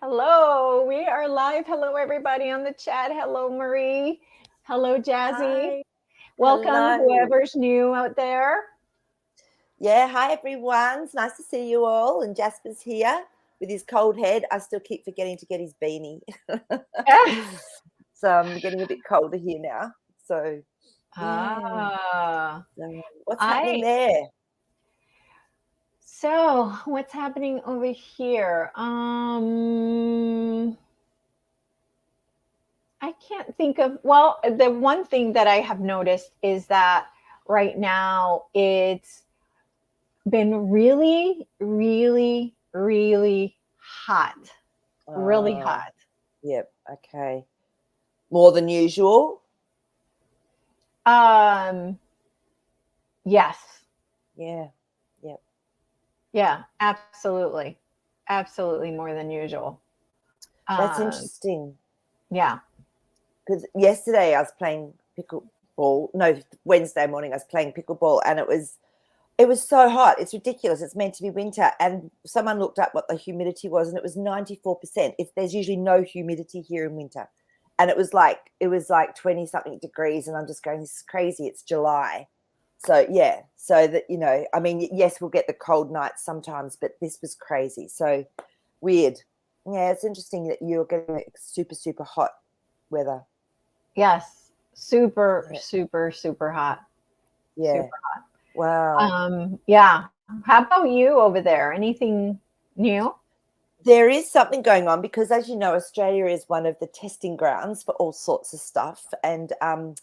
Hello, we are live. Hello, everybody on the chat. Hello, Maree. Hello, Jazzy. Hi. Welcome, Hello. whoever's new out there. Yeah, hi everyone. It's nice to see you all. And Jasper's here with his cold head. I still keep forgetting to get his beanie. So I'm getting a bit colder here now. So, yeah. What's happening there? So, what's happening over here? I can't think of, well, the one thing that I have noticed is that right now it's been really, really, really hot. Really hot. Yep. Okay. More than usual? Yes. Yeah. Yep. Yeah, absolutely. Absolutely more than usual. That's interesting. Yeah. Because yesterday I was playing pickleball. No, Wednesday morning I was playing pickleball, and it was so hot. It's ridiculous. It's meant to be winter. And someone looked up what the humidity was, and it was 94%. There's usually no humidity here in winter. And it was like 20 something degrees. And I'm just going, this is crazy. It's July. So yeah. So that, I mean, yes, we'll get the cold nights sometimes, but this was crazy. So weird. Yeah, it's interesting that you're getting super, super hot weather. Yes. Super, super, super hot. Yeah. Super hot. Wow. Yeah. How about you over there? Anything new? There is something going on because, as you know, Australia is one of the testing grounds for all sorts of stuff. And I'm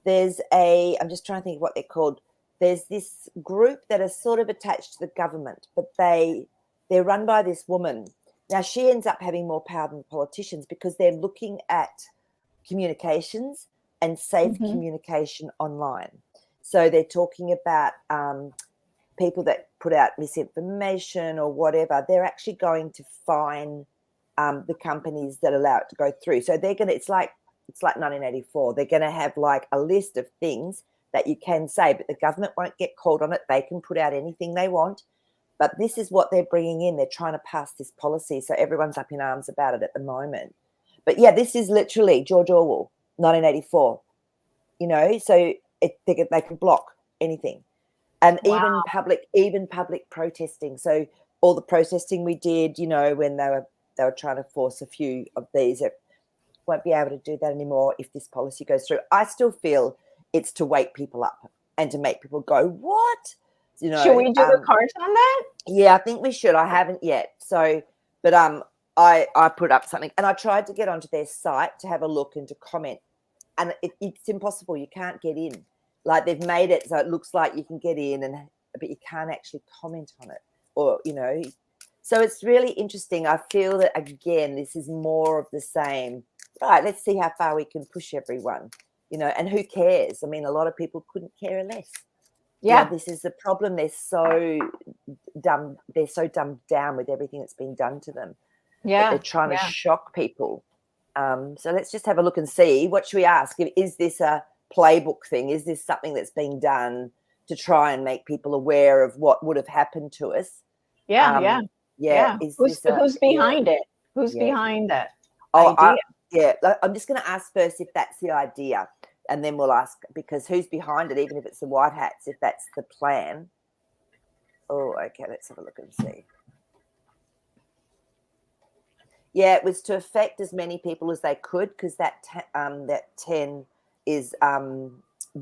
just trying to think of what they're called. There's this group that are sort of attached to the government, but they're run by this woman. Now, she ends up having more power than the politicians because they're looking at communications and safe communication online. So they're talking about people that put out misinformation or whatever. They're actually going to fine the companies that allow it to go through. So they're going to, it's like 1984. They're going to have like a list of things that you can say, but the government won't get called on it. They can put out anything they want. But this is what they're bringing in. They're trying to pass this policy. So everyone's up in arms about it at the moment. But yeah, this is literally George Orwell, 1984. So they can block anything. And Wow. even public protesting. So all the protesting we did, when they were trying to force a few of these, it won't be able to do that anymore if this policy goes through. I still feel it's to wake people up and to make people go, what? Should we do a card on that? Yeah, I think we should. I haven't yet. So, but I put up something, and I tried to get onto their site to have a look and to comment, and it's impossible. You can't get in. Like, they've made it so it looks like you can get in, but you can't actually comment on it, or So it's really interesting. I feel that, again, this is more of the same. Right, let's see how far we can push everyone, and who cares? I mean, a lot of people couldn't care less. Yeah. This is the problem. They're so dumbed down with everything that's been done to them. Yeah. That they're trying to shock people. So let's just have a look and see. What should we ask? Is this a playbook thing? Is this something that's being done to try and make people aware of what would have happened to us? Yeah. Who's behind it? Who's behind that idea? I'm just going to ask first if that's the idea, and then we'll ask, because who's behind it, even if it's the white hats, if that's the plan. Oh, okay, let's have a look and see. Yeah, it was to affect as many people as they could, because that 10 is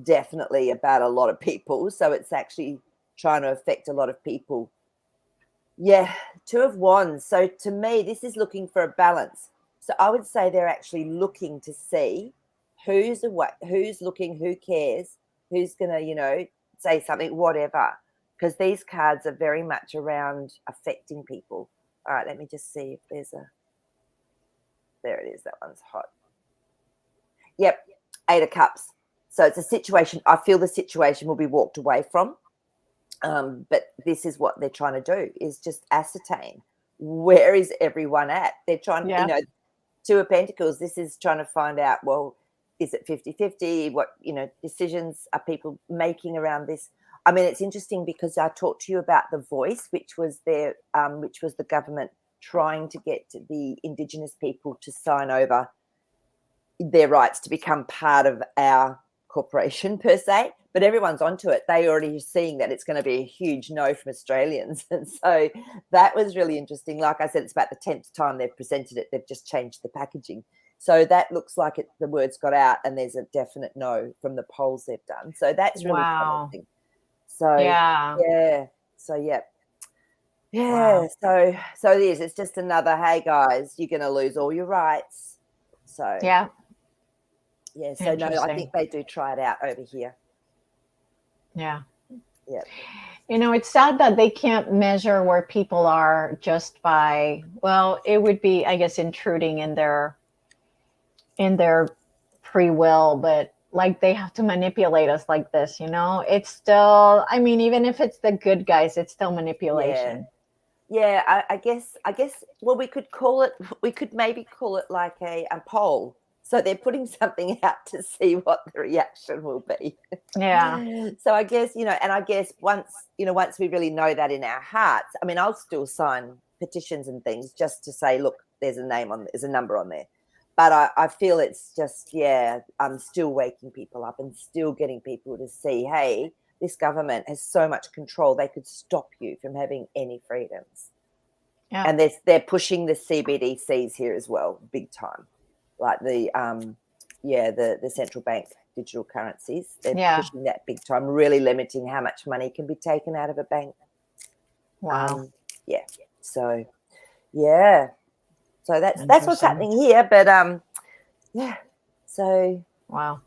definitely about a lot of people. So it's actually trying to affect a lot of people. Yeah, 2 of Wands. So to me, this is looking for a balance. So I would say they're actually looking to see who's looking, who cares, who's going to, say something, whatever. Because these cards are very much around affecting people. All right, let me just see if there's there it is. That one's hot. Yep, 8 of Cups. So it's a situation. I feel the situation will be walked away from. But this is what they're trying to do, is just ascertain where is everyone at. They're trying, 2 of Pentacles, this is trying to find out, well, is it 50-50? What, decisions are people making around this? I mean, it's interesting because I talked to you about the Voice, which was the government trying to get the Indigenous people to sign over their rights to become part of our corporation per se, but everyone's onto it. They already are seeing that it's going to be a huge no from Australians. And so that was really interesting. Like I said, it's about the 10th time they've presented it. They've just changed the packaging. So that looks like the words got out and there's a definite no from the polls they've done. So that's really promising. So yeah. So yeah. Yeah. Wow. So it is. It's just another, hey guys, you're going to lose all your rights. So yeah. Yeah, so no, I think they do try it out over here. Yeah. Yeah. You know, it's sad that they can't measure where people are just by, well, it would be, I guess, intruding in their free will, but like they have to manipulate us like this, you know? It's still, I mean, even if it's the good guys, it's still manipulation. Yeah, I guess, well, we could maybe call it like a poll. So they're putting something out to see what the reaction will be. Yeah. So I guess, and I guess once we really know that in our hearts, I mean, I'll still sign petitions and things just to say, look, there's a number on there. But I feel it's just, I'm still waking people up and still getting people to see, hey, this government has so much control, they could stop you from having any freedoms. Yeah. And they're pushing the CBDCs here as well, big time. Like the central bank digital currencies. They're pushing that big time, really limiting how much money can be taken out of a bank. Wow. So that's what's happening here. But So wow.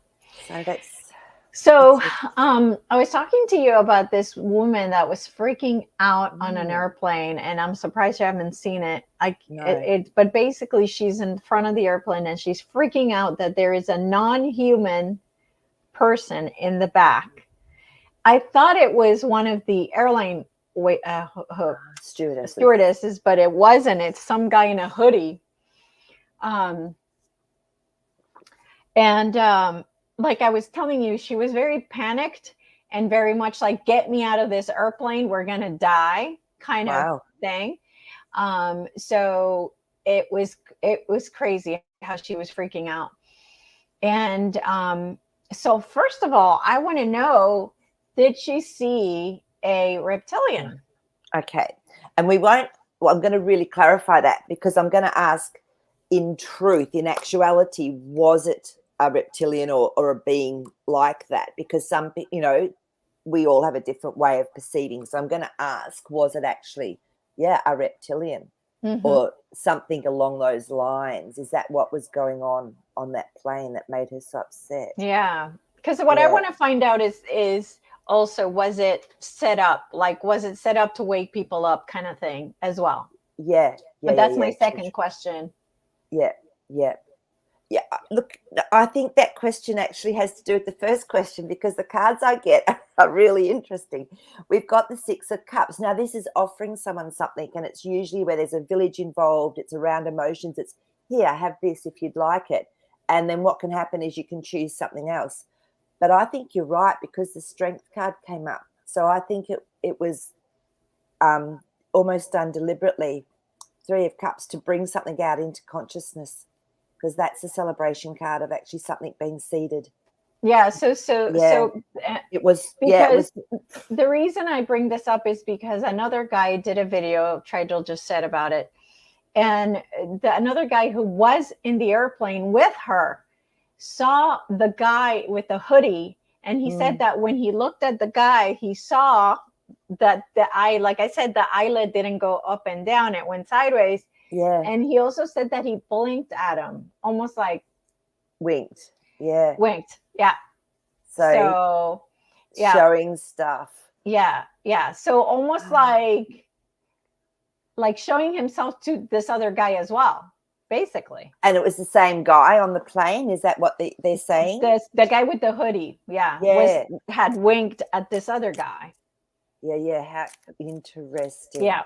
So that's I was talking to you about this woman that was freaking out on an airplane, and I'm surprised you haven't seen it. But basically she's in front of the airplane and she's freaking out that there is a non-human person in the back. I thought it was one of the airline stewardesses, but it wasn't. It's some guy in a hoodie. Like I was telling you, she was very panicked and very much like, get me out of this airplane, we're going to die kind of thing. So it was crazy how she was freaking out. And so first of all, I want to know, did she see a reptilian? Okay. And I'm going to really clarify that, because I'm going to ask, in truth, in actuality, was it a reptilian or a being like that? Because we all have a different way of perceiving. So I'm going to ask, was it actually, a reptilian or something along those lines? Is that what was going on that plane that made her so upset? Yeah. Because what I want to find out is also, was it set up? Like, was it set up to wake people up kind of thing as well? Yeah. But that's my second question. Yeah. Look, I think that question actually has to do with the first question, because the cards I get are really interesting. We've got the Six of Cups. Now, this is offering someone something, and it's usually where there's a village involved. It's around emotions. It's, here, have this if you'd like it. And then what can happen is you can choose something else. But I think you're right, because the Strength card came up. So I think it was almost done deliberately, Three of Cups, to bring something out into consciousness, because that's a celebration card of actually something being seeded. Yeah. So it was, because the reason I bring this up is because another guy did a video, Tridel just said about it. And another guy who was in the airplane with her saw the guy with the hoodie. And he said that when he looked at the guy, he saw that like I said, the eyelid didn't go up and down. It went sideways. Yeah. And he also said that he blinked at him, almost like winked. Yeah. Winked. Yeah. So showing stuff. Yeah. So almost like showing himself to this other guy as well, basically. And it was the same guy on the plane. Is that what they're saying? The guy with the hoodie. Had winked at this other guy. Yeah. How interesting. Yeah.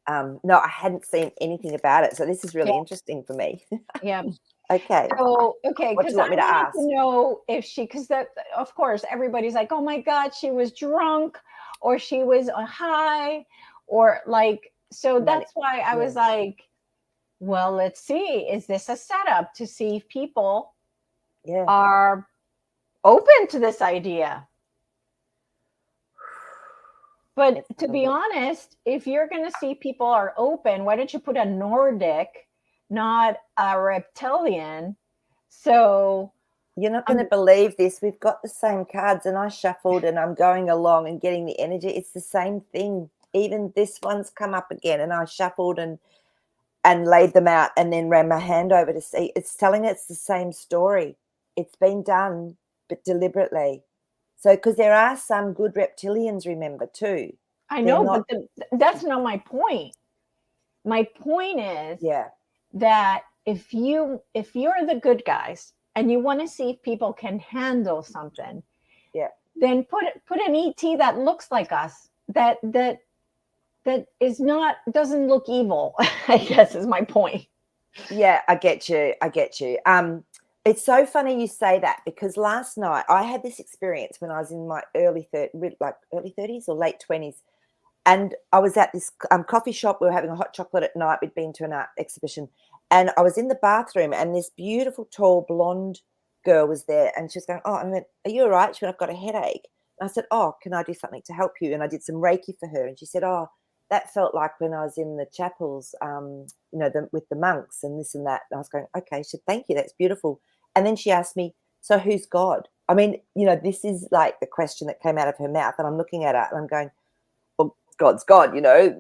No, I hadn't seen anything about it, so this is really interesting for me. Yeah. Okay. So because I wanted to know if she, because of course everybody's like, oh my God, she was drunk, or she was high, or like, So that's why I was like, well, let's see. Is this a setup to see if people are open to this idea? But to be honest, if you're going to see people are open, why don't you put a Nordic, not a reptilian? So you're not going to believe this. We've got the same cards, and I shuffled, and I'm going along and getting the energy. It's the same thing. Even this one's come up again, and I shuffled and laid them out, and then ran my hand over to see. It's telling it's the same story. It's been done, but deliberately. So, because there are some good reptilians, remember, too. I know, but that's not my point. My point is that if you're the good guys and you want to see if people can handle something, then put an ET that looks like us, that is not, doesn't look evil, I guess is my point. Yeah, I get you. It's so funny you say that, because last night I had this experience when I was in my early 30s or late 20s. And I was at this coffee shop. We were having a hot chocolate at night. We'd been to an art exhibition. And I was in the bathroom, and this beautiful, tall, blonde girl was there. And she was going, oh, I went, are you all right? She went, I've got a headache. And I said, oh, can I do something to help you? And I did some Reiki for her. And she said, oh, that felt like when I was in the chapels, with the monks and this and that. And I was going, okay. She said, thank you. That's beautiful. And then she asked me, so who's God? I mean, this is like the question that came out of her mouth. And I'm looking at her and I'm going, well, God's God, I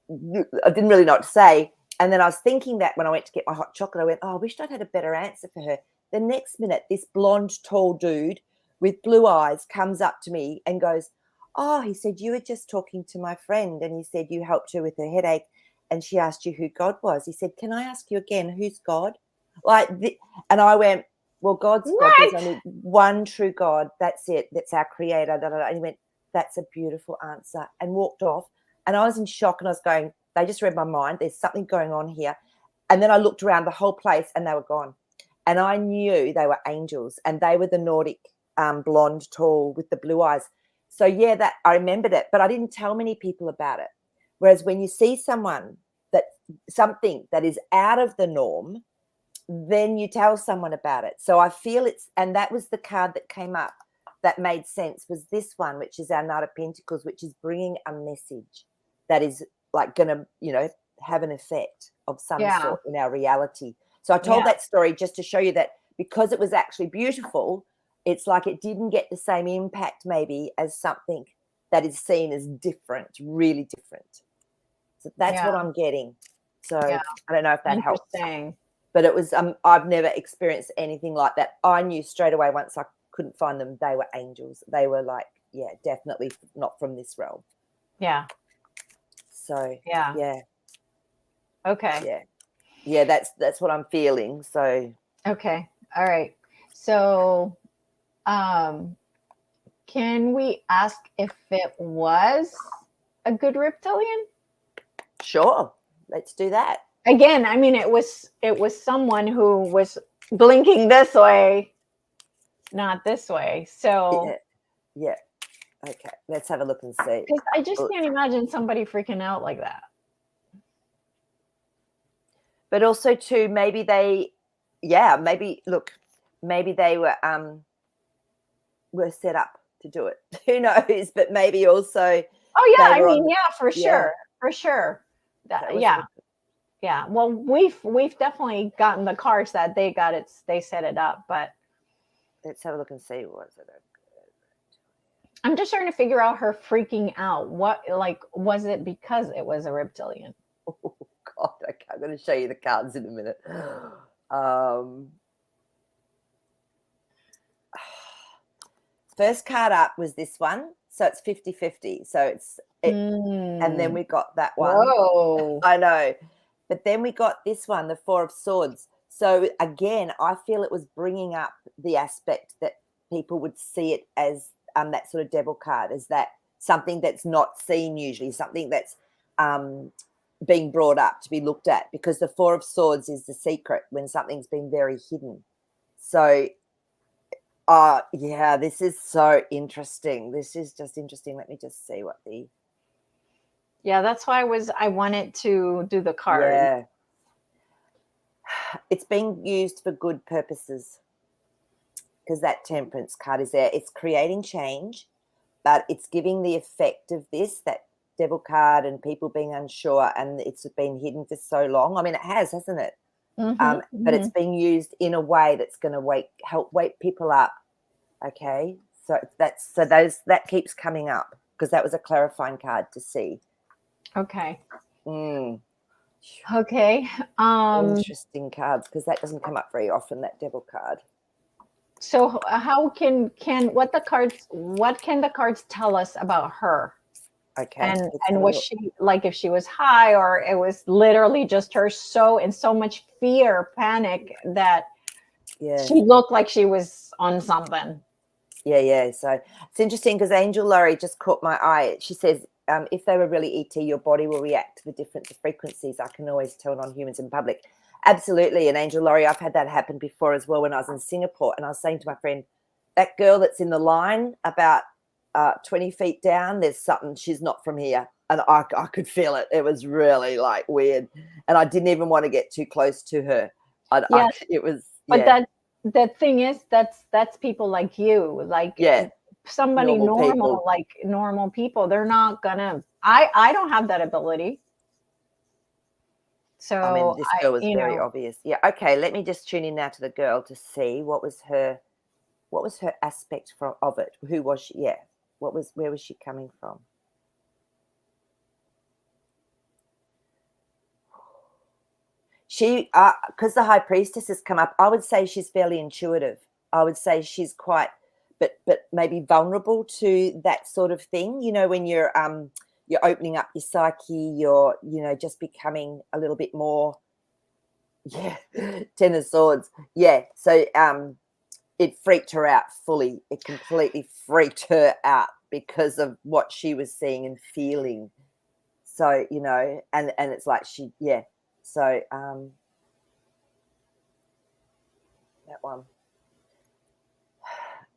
didn't really know what to say. And then I was thinking that when I went to get my hot chocolate, I went, oh, I wished I'd had a better answer for her. The next minute, this blonde, tall dude with blue eyes comes up to me and goes, oh, he said, you were just talking to my friend, and he said you helped her with her headache, and she asked you who God was. He said, can I ask you again, who's God? And I went, well, God's God. There's only one true God. That's it. That's our creator. Da, da, da. And he went, that's a beautiful answer, and walked off. And I was in shock, and I was going, they just read my mind. There's something going on here. And then I looked around the whole place, and they were gone. And I knew they were angels, and they were the Nordic blonde, tall, with the blue eyes. So, yeah, that I remembered it, but I didn't tell many people about it. Whereas when you see something that is out of the norm, then you tell someone about it. So I feel and that was the card that came up that made sense, was this one, which is our Knight of Pentacles, which is bringing a message that is like going to, have an effect of some sort in our reality. So I told that story just to show you that because it was actually beautiful, it's like it didn't get the same impact maybe as something that is seen as different, really different. So that's what I'm getting. So I don't know if that helps. But it was, I've never experienced anything like that. I knew straight away once I couldn't find them, they were angels. They were like, definitely not from this realm. Yeah. So, Okay. Yeah, that's what I'm feeling. So. Okay. All right. So, can we ask if it was a good reptilian? Sure. Let's do that. Again, I mean, it was someone who was blinking this way, not this way. So yeah. Okay, let's have a look and see. Because I just can't imagine somebody freaking out like that. But also too, maybe they were set up to do it. Who knows? But maybe also. Oh yeah, I mean, for sure. Yeah. Well, we've definitely gotten the cards that they got it. They set it up, but let's have a look and see. Was it? I'm just trying to figure out her freaking out. What, was it because it was a reptilian? Oh God! Okay, I'm going to show you the cards in a minute. First card up was this one, so it's 50-50. So and then we got that one. Whoa! I know. But then we got this one, the Four of Swords. So again, I feel it was bringing up the aspect that people would see it as that sort of devil card, as that something that's not seen usually, something that's being brought up to be looked at, because the Four of Swords is the secret when something's been very hidden. So, this is so interesting. This is just interesting. Let me just see what the Yeah, that's why I wanted to do the card. Yeah. It's being used for good purposes because that temperance card is there. It's creating change, but it's giving the effect of this, that devil card and people being unsure, and it's been hidden for so long. I mean, it has, hasn't it? Mm-hmm, But it's mm-hmm. being used in a way that's going to help wake people up. Okay, so that keeps coming up because that was a clarifying card to see. Okay. Mm, Okay. interesting cards because that doesn't come up very often. That devil card. So how can what can the cards tell us about her? Okay, And let's have and a was look. she like, if she was high, or it was literally just her so in so much fear, panic, that Yeah. she looked like she was on something? Yeah. So it's interesting because Angel Laurie just caught my eye. She says, if they were really ET, your body will react to the difference of frequencies. I can always tell non-humans in public. Absolutely. And Angel Laurie, I've had that happen before as well when I was in Singapore. And I was saying to my friend, that girl that's in the line about 20 feet down, there's something, she's not from here. And I could feel it. It was really like weird. And I didn't even want to get too close to her. Yeah, It was, but yeah, that thing is, that's people like you, like yeah, somebody normal normal, people. like normal people. They're not gonna. I don't have that ability. I mean, So this girl was you very know, obvious. Yeah, okay, let me just tune in now to the girl to see what was her aspect of it. Who was she? Yeah. Where was she coming from? She because the high priestess has come up, I would say she's fairly intuitive. I would say she's quite but maybe vulnerable to that sort of thing. You know, when you're opening up your psyche, you're, just becoming a little bit more. Yeah, Ten of Swords. Yeah. So it freaked her out fully. It completely freaked her out because of what she was seeing and feeling. So, and it's like yeah. So that one.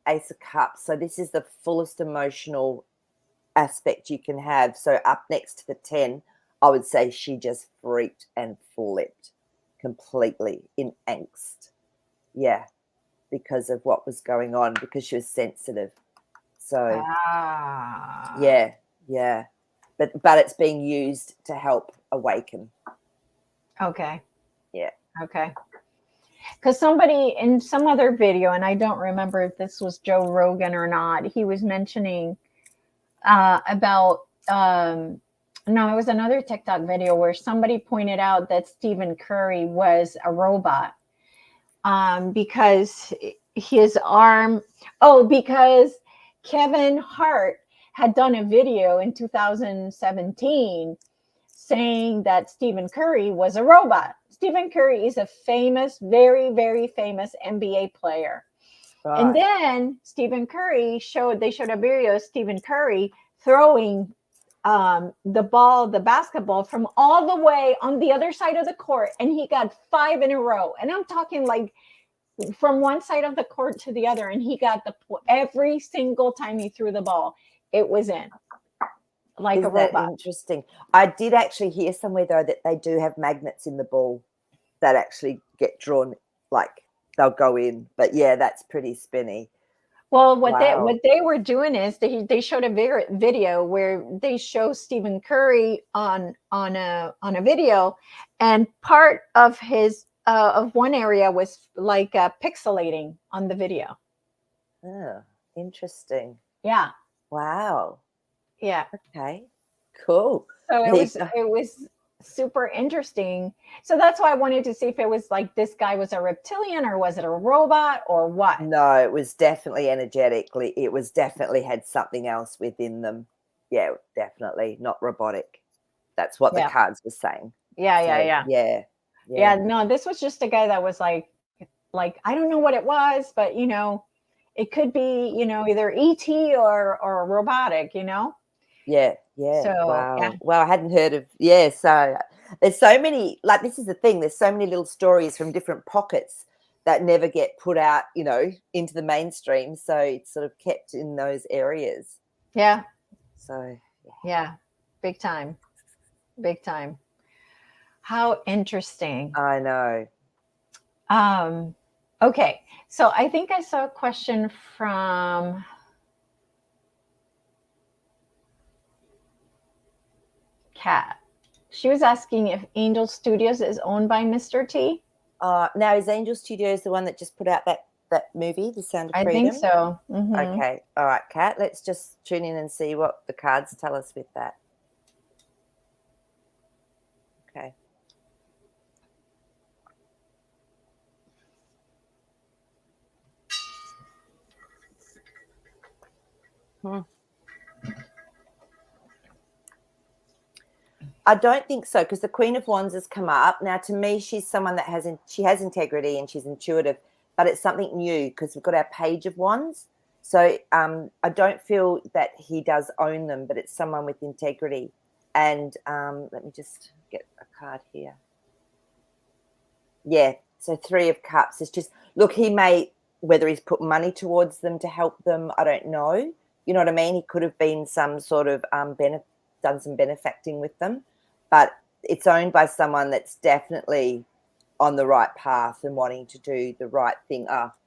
Ace of Cups. So this is the fullest emotional aspect you can have. So up next to the 10, I would say she just freaked and flipped completely in angst. Yeah, because of what was going on, because she was sensitive. So ah, yeah. But it's being used to help awaken. okay, Yeah. okay. Because somebody in some other video, and I don't remember if this was Joe Rogan or not, he was mentioning about no, it was another TikTok video where somebody pointed out that Stephen Curry was a robot, because his arm. Oh, because Kevin Hart had done a video in 2017 saying that Stephen Curry was a robot. Stephen Curry is a famous, very, very famous NBA player. And Right. then they showed a video of Stephen Curry throwing the ball, the basketball, from all the way on the other side of the court. And he got 5 in a row. And I'm talking like from one side of the court to the other. And he got every single time he threw the ball, it was in, like a Isn't that robot. interesting? I did actually hear somewhere, though, that they do have magnets in the ball that actually get drawn, like they'll go in. But yeah, that's pretty spinny. Well, Wow. what they were doing is they showed a video where they show Stephen Curry on a video, and part of his of one area was like pixelating on the video. Oh, interesting. Yeah, Wow. yeah. Okay. Cool. So There you go. it was super interesting. So that's why I wanted to see if it was like this guy was a reptilian, or was it a robot, or what? No, it was definitely energetically. It was definitely had something else within them. Yeah, definitely not robotic. That's what the Yeah, cards were saying. yeah, yeah, So yeah. yeah, yeah, Yeah, no, this was just a guy that was like I don't know what it was, but it could be, either ET or robotic. yeah, yeah. So yeah, Wow. Well, I hadn't heard of. Yeah, so there's so many. Like, this is the thing. There's so many little stories from different pockets that never get put out, into the mainstream. So it's sort of kept in those areas. yeah, So yeah, big time. big time. How interesting. I know. Okay, so I think I saw a question from Kat. She was asking if Angel Studios is owned by Mr. T. Now, is Angel Studios the one that just put out that movie, The Sound of I Freedom? think so. Okay. All right, Kat, let's just tune in and see what the cards tell us with that. Okay. I don't think so, because the Queen of Wands has come up. Now, to me, she's someone that has integrity and she's intuitive, but it's something new because we've got our Page of Wands. So I don't feel that he does own them, but it's someone with integrity. And let me just get a card here. Yeah, so Three of Cups. It's just, look, he may, whether he's put money towards them to help them, I don't know. You know what I mean? He could have been some sort of done some benefacting with them, but it's owned by someone that's definitely on the right path and wanting to do the right thing.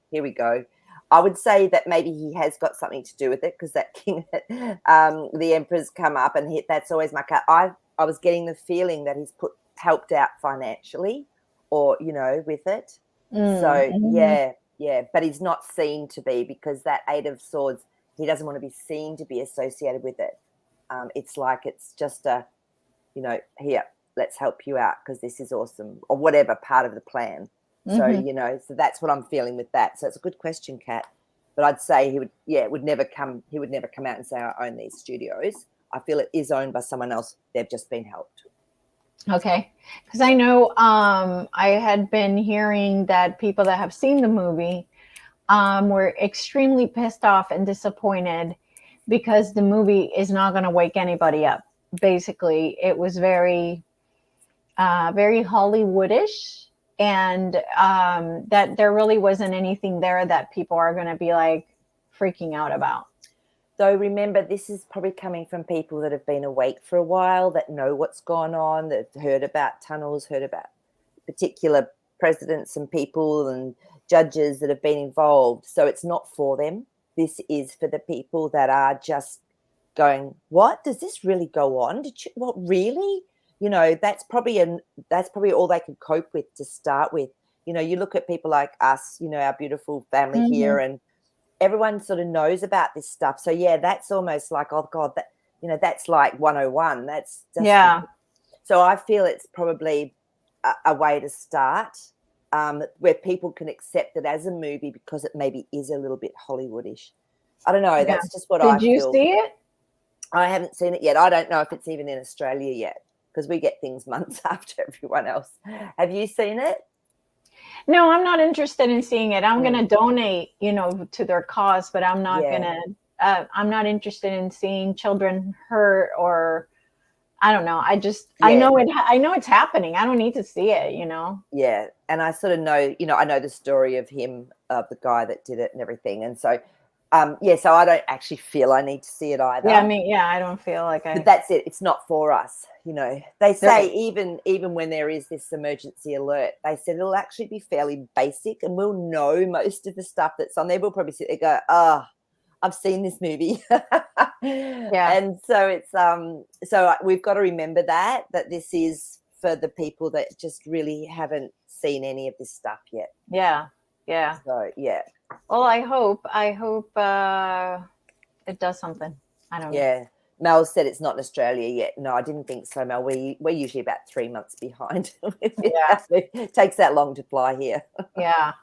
Here we go. I would say that maybe he has got something to do with it, because that king, the Emperor's come up, and that's always my card. I was getting the feeling that he's helped out financially, or with it. So yeah, but he's not seen to be, because that Eight of Swords, he doesn't want to be seen to be associated with it. It's like it's just here, let's help you out because this is awesome, or whatever part of the plan. So so that's what I'm feeling with that. So it's a good question, Kat. But I'd say he would never come out and say, I own these studios. I feel it is owned by someone else. They've just been helped. Okay, because I know I had been hearing that people that have seen the movie were extremely pissed off and disappointed because the movie is not going to wake anybody up. Basically, it was very, very Hollywoodish, and that there really wasn't anything there that people are going to be like freaking out about. So remember, this is probably coming from people that have been awake for a while, that know what's gone on, that have heard about tunnels, heard about particular presidents and people and judges that have been involved. So it's not for them. This is for the people that are just going, what? Does this really go on? What, really? That's probably all they could cope with to start with. You look at people like us, our beautiful family here, and everyone sort of knows about this stuff. So yeah, that's almost like, oh God, that's like 101. That's just, yeah. So I feel it's probably a way to start, where people can accept it as a movie because it maybe is a little bit Hollywoodish. I don't know. Yeah. That's just what I feel. Did you see it? I haven't seen it yet. I don't know if it's even in Australia yet, because we get things months after everyone else. Have you seen it? No, I'm not interested in seeing it. I'm going to donate, to their cause, but I'm not going to, I'm not interested in seeing children hurt, or I don't know. I know it's happening. I don't need to see it, Yeah. And I sort of know, I know the story of him, the guy that did it and everything. And so, so I don't actually feel I need to see it either. Yeah, I don't feel like But that's it. It's not for us. They say even when there is this emergency alert, they said it'll actually be fairly basic, and we'll know most of the stuff that's on there. We'll probably sit there and go, I've seen this movie. Yeah. And so it's so we've got to remember that this is for the people that just really haven't seen any of this stuff yet. Yeah. So yeah. Well, I hope it does something. I don't know. Yeah. Mel said it's not in Australia yet. No, I didn't think so, Mel. We're usually about 3 months behind. It takes that long to fly here. Yeah.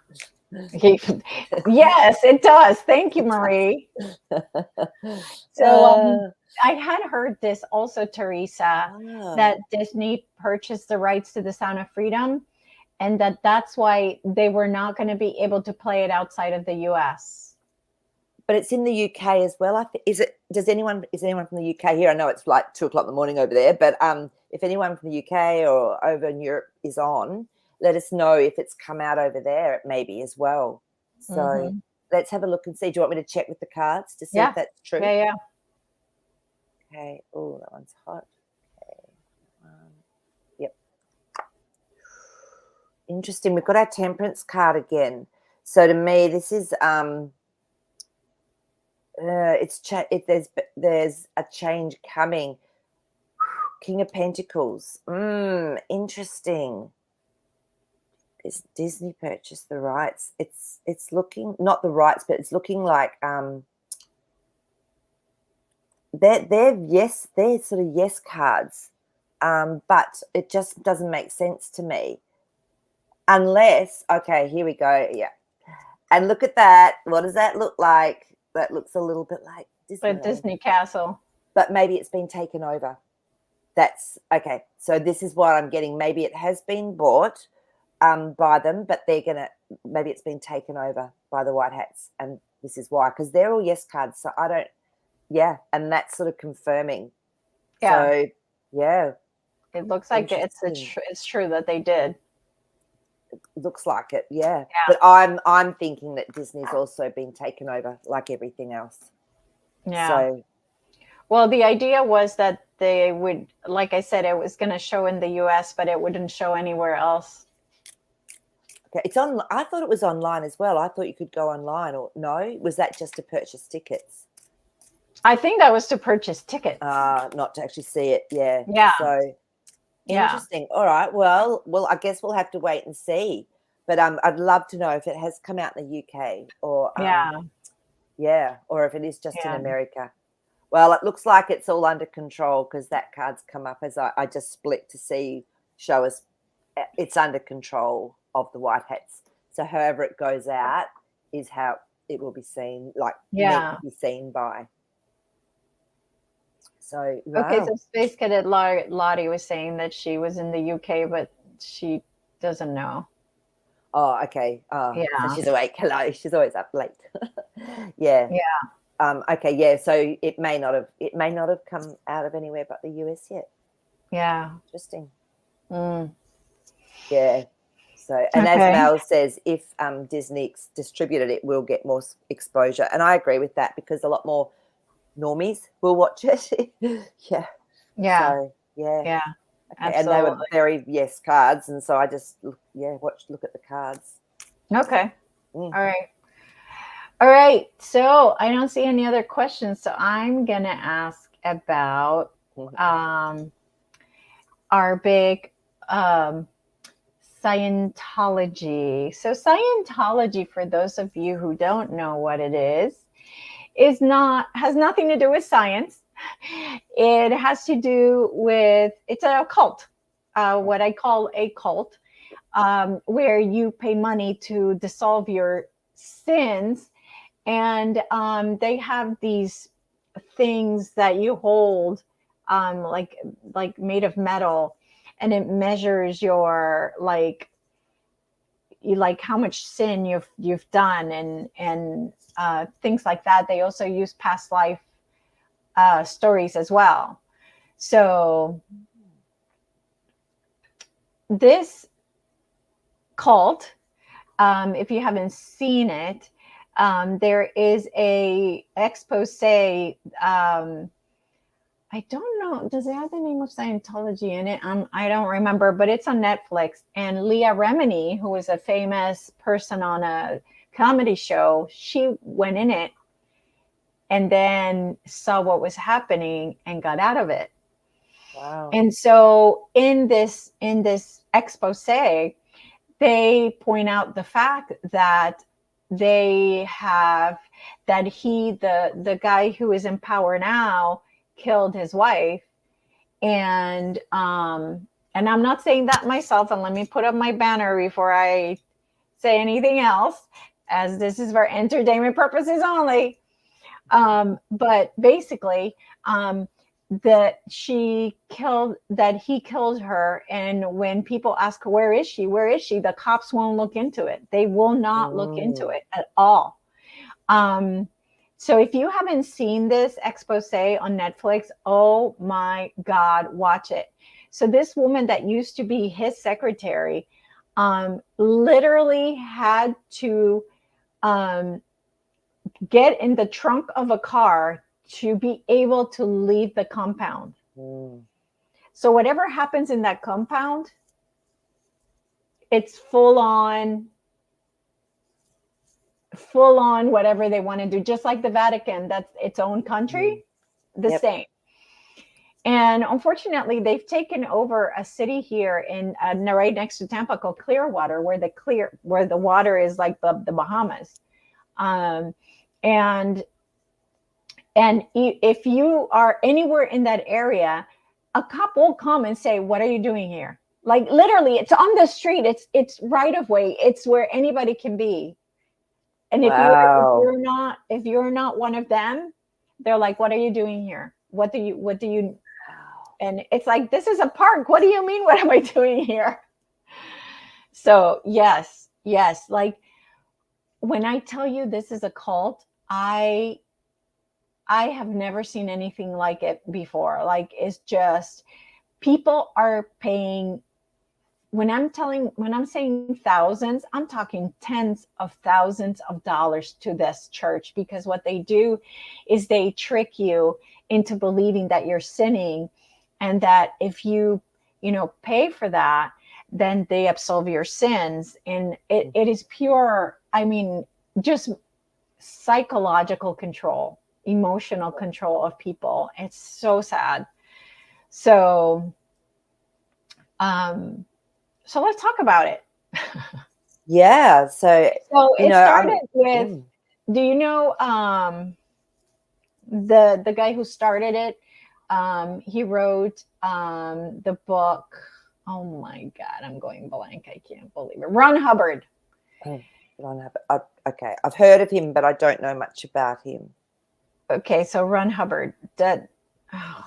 Yes, it does. Thank you, Maree. So I had heard this also, Teresa, that Disney purchased the rights to The Sound of Freedom, and that's why they were not going to be able to play it outside of the US. But it's in the UK as well. Is anyone from the UK here? I know it's like 2:00 in the morning over there, but if anyone from the UK or over in Europe is on, let us know if it's come out over there, maybe as well. So let's have a look and see. Do you want me to check with the cards to see if that's true? Yeah. Okay. Oh, that one's hot. Okay. Interesting. We've got our Temperance card again. So to me, this is there's a change coming. King of Pentacles. Interesting. Is Disney purchased the rights? It's looking, not the rights, but it's looking like they're sort of yes cards. But it just doesn't make sense to me. Unless, okay, here we go. Yeah. And look at that. What does that look like? That looks a little bit like The Disneyland. Disney Castle. But maybe it's been taken over. That's okay. So this is what I'm getting. Maybe it has been bought by them, but maybe it's been taken over by the White Hats. And this is why, because they're all yes cards. So and that's sort of confirming. Yeah. So, yeah. It looks like it's true that they did. It looks like it, yeah. But I'm thinking that Disney's also been taken over, like everything else. Yeah. So, well, the idea was that they would, like I said, it was going to show in the U.S., but it wouldn't show anywhere else. Okay, it's on. I thought it was online as well. I thought you could go online, or no? Was that just to purchase tickets? I think that was to purchase tickets. Not to actually see it. Yeah. Yeah. So interesting. All right. Well, I guess we'll have to wait and see. But I'd love to know if it has come out in the UK or or if it is just in America. Well, it looks like it's all under control because that card's come up as I just split to show us it's under control of the White Hats. So however it goes out is how it will be seen, meant to be seen by. So, wow. Okay, so Space Cadet Lottie was saying that she was in the UK, but she doesn't know. Oh, okay. So she's awake. Hello. She's always up late. Yeah. Okay. Yeah. So it may not have come out of anywhere but the US yet. Yeah. Interesting. Yeah. So, and as Mel says, if Disney distributed it, will get more exposure, and I agree with that because a lot more normies will watch it. Yeah. So, yeah. Okay. And they were very yes cards, and so I just look at the cards. Okay. All right. So I don't see any other questions, so I'm gonna ask about our big Scientology. So Scientology, for those of you who don't know what it is has nothing to do with science. It has to do with, it's a cult, what I call a cult, where you pay money to dissolve your sins. And they have these things that you hold, like made of metal, and it measures your how much sin you've done and things like that. They also use past life stories as well. So this cult, if you haven't seen it, there is a expose. I don't know. Does it have the name of Scientology in it? I don't remember, but it's on Netflix. And Leah Remini, who is a famous person on a comedy show, she went in it and then saw what was happening and got out of it. Wow. And so in this expose, they point out the fact that the guy who is in power now killed his wife, and I'm not saying that myself, and let me put up my banner before I say anything else, as this is for entertainment purposes only. But basically, that he killed her, and when people ask where is she, the cops won't look into it. They will not look into it at all. So if you haven't seen this expose on Netflix, oh my God, watch it. So this woman that used to be his secretary literally had to get in the trunk of a car to be able to leave the compound. So whatever happens in that compound, it's full on whatever they want to do, just like the Vatican, that's its own country, the Yep. same. And unfortunately, they've taken over a city here in right next to Tampa called Clearwater, where the water is like the Bahamas. Um, and if you are anywhere in that area, a cop will come and say, "What are you doing here?" Like literally, it's on the street. It's right of way. It's where anybody can be. And Wow. if you're not one of them, they're like, "What are you doing here? What do you?" And it's like, "This is a park. What do you mean? What am I doing here?" So yes, like when I tell you this is a cult, I have never seen anything like it before. Like it's just people are paying. When I'm saying thousands, I'm talking tens of thousands of dollars to this church, because what they do is they trick you into believing that you're sinning, and that if you pay for that, then they absolve your sins. And it is pure, I mean, just psychological control, emotional control of people. It's so sad. So um so let's talk about it. Yeah. So, So you it know, started with, yeah. do you know the guy who started it? He wrote the book. Oh my God, I'm going blank. I can't believe it. Ron Hubbard. Oh, okay. I've heard of him, but I don't know much about him. Okay, so Ron Hubbard. That. Oh,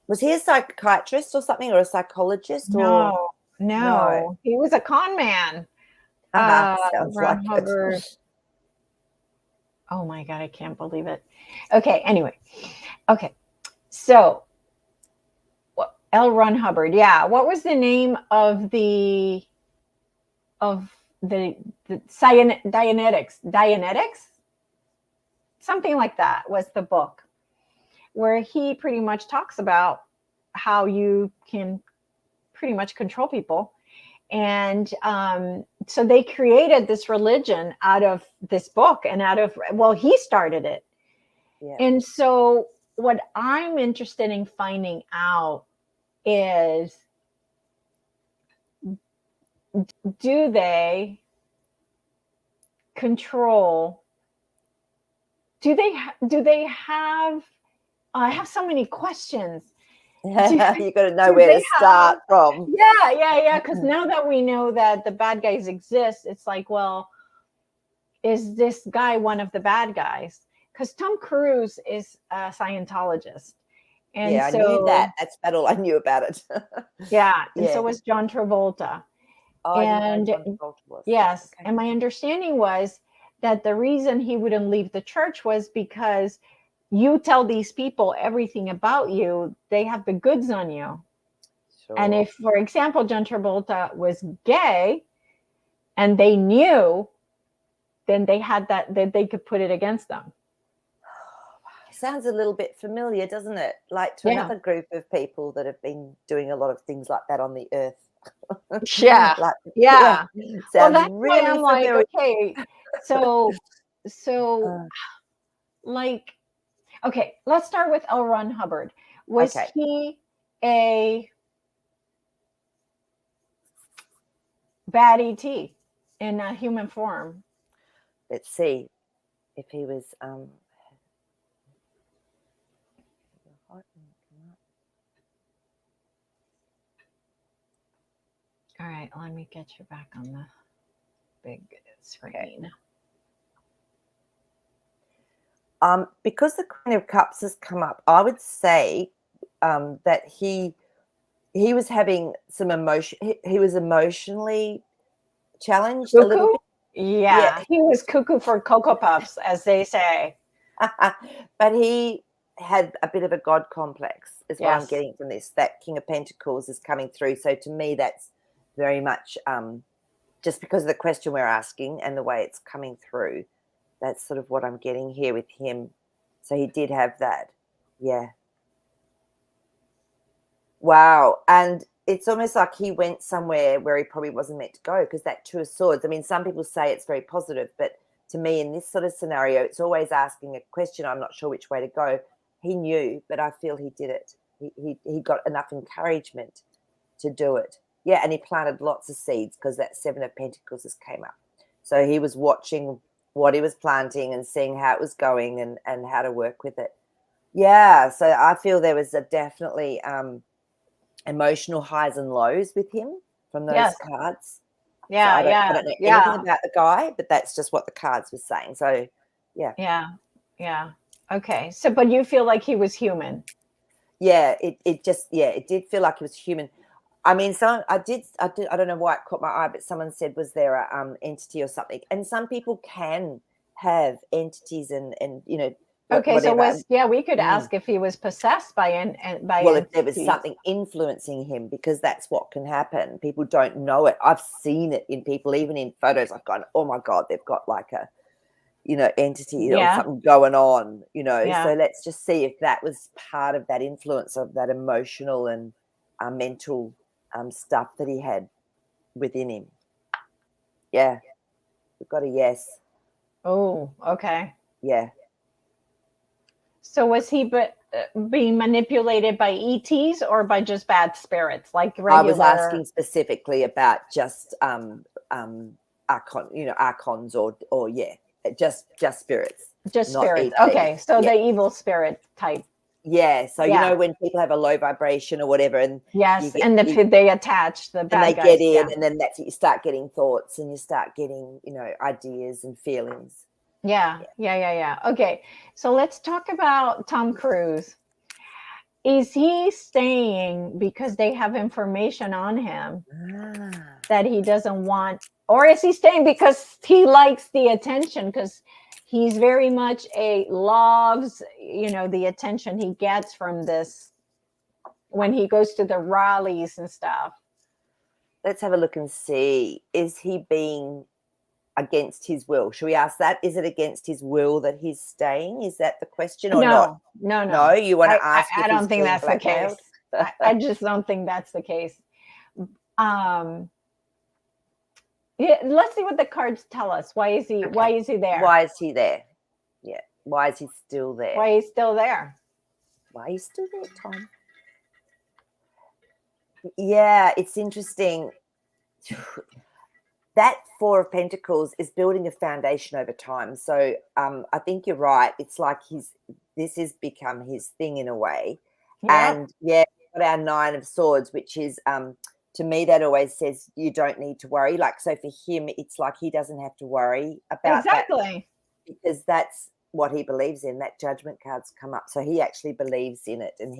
Was he a psychiatrist or something, or a psychologist, or no, no? no, he was a con man. Sounds Ron like it. Hubbard. Oh my God, I can't believe it. Okay, anyway. Okay, so L. Ron Hubbard. Yeah. What was the name of of the Dianetics? Something like that was the book, where he pretty much talks about how you can pretty much control people. And so they created this religion out of this book, and well, he started it. Yeah. And so what I'm interested in finding out is, do they control, do they have, I have so many questions. do, You got to know do where they to have, start from. yeah, because now that we know that the bad guys exist, it's like, well, is this guy one of the bad guys? Because Tom Cruise is a Scientologist, and Yeah, I knew so that. That's about all I knew about it. yeah, and so Yeah. was John Travolta. Oh, I didn't know And John Travolta was. yes, Okay. and my understanding was that the reason he wouldn't leave the church was because you tell these people everything about you, they have the goods on you. And Sure. if, for example, John Travolta was gay and they knew, then they had that they could put it against them. Sounds a little bit familiar, doesn't it? Like to Yeah. another group of people that have been doing a lot of things like that on the earth. Yeah. Like, yeah, Yeah. Well, sounds that's why really I'm like, familiar. okay, so so Uh, like, okay, let's start with L. Ron Hubbard. Was okay. he a bad ET in a human form? Let's see if he was. All right, let me get you back on the big screen. Because the Queen of Cups has come up, I would say that he was having some emotion. He was emotionally challenged a little Cuckoo? bit. Yeah, Yeah, he was cuckoo for Cocoa Puffs, as they say. but he had a bit of a god complex, is what I'm Yes. getting from this. That King of Pentacles is coming through. So to me, that's very much just because of the question we're asking and the way it's coming through. That's sort of what I'm getting here with him. So he did have that. Yeah. Wow. And it's almost like he went somewhere where he probably wasn't meant to go, because that Two of Swords, I mean, some people say it's very positive, but to me in this sort of scenario, it's always asking a question. I'm not sure which way to go. He knew, but I feel he did it. He got enough encouragement to do it. Yeah, and he planted lots of seeds, because that Seven of Pentacles just came up. So he was watching what he was planting and seeing how it was going, and how to work with it. Yeah, so I feel there was a definitely emotional highs and lows with him from those Yes. cards. So Yeah, I yeah, don't know anything yeah, about the guy, but that's just what the cards were saying. So yeah. yeah. Okay. So, but you feel like he was human. Yeah, it just, yeah, it did feel like he was human. I mean, I don't know why it caught my eye, but someone said, was there a entity or something? And some people can have entities and Okay, so whatever. we could Mm. ask if he was possessed by by Well, if there was entities. something influencing him, because that's what can happen. People don't know it. I've seen it in people, even in photos. I've gone, oh my God, they've got like a, entity or Yeah, something going on, yeah. So let's just see if that was part of that influence of that emotional and mental stuff that he had within him. Yeah, we've got a yes. Oh, okay. Yeah. So was he being manipulated by ETs or by just bad spirits, like I was regular? asking specifically about just archons or yeah, just spirits, Just not spirits. ETs. Okay, so Yeah. the evil spirit type. Yeah. So Yeah. when people have a low vibration or whatever, and you Yes, get and they attach the and they bad get guys. in, Yeah. and then that's it. You start getting thoughts, and you start getting, ideas and feelings. Yeah. Okay, so let's talk about Tom Cruise. Is he staying because they have information on him Ah. that he doesn't want, or is he staying because he likes the attention? Because he's very much loves, the attention he gets from this when he goes to the rallies and stuff. Let's have a look and see. Is he being against his will? Should we ask that? Is it against his will that he's staying? Is that the question or not? No, no, No, no. you want I, to I, ask I if don't he's think being that's the case. blackmailed? I just don't think that's the case. Um, yeah, let's see what the cards tell us. Why is he? Okay. Why is he there? Why is he there? Yeah. Why is he still there? Why he's still there? Why are you still there, Tom? Yeah, it's interesting. That Four of Pentacles is building a foundation over time. So I think you're right. It's like this has become his thing in a way. Yeah, And yeah, we've got our Nine of Swords, which is to me, that always says you don't need to worry. Like, so for him, it's like he doesn't have to worry about that, exactly. because that's what he believes in. That Judgment card's come up. So he actually believes in it, and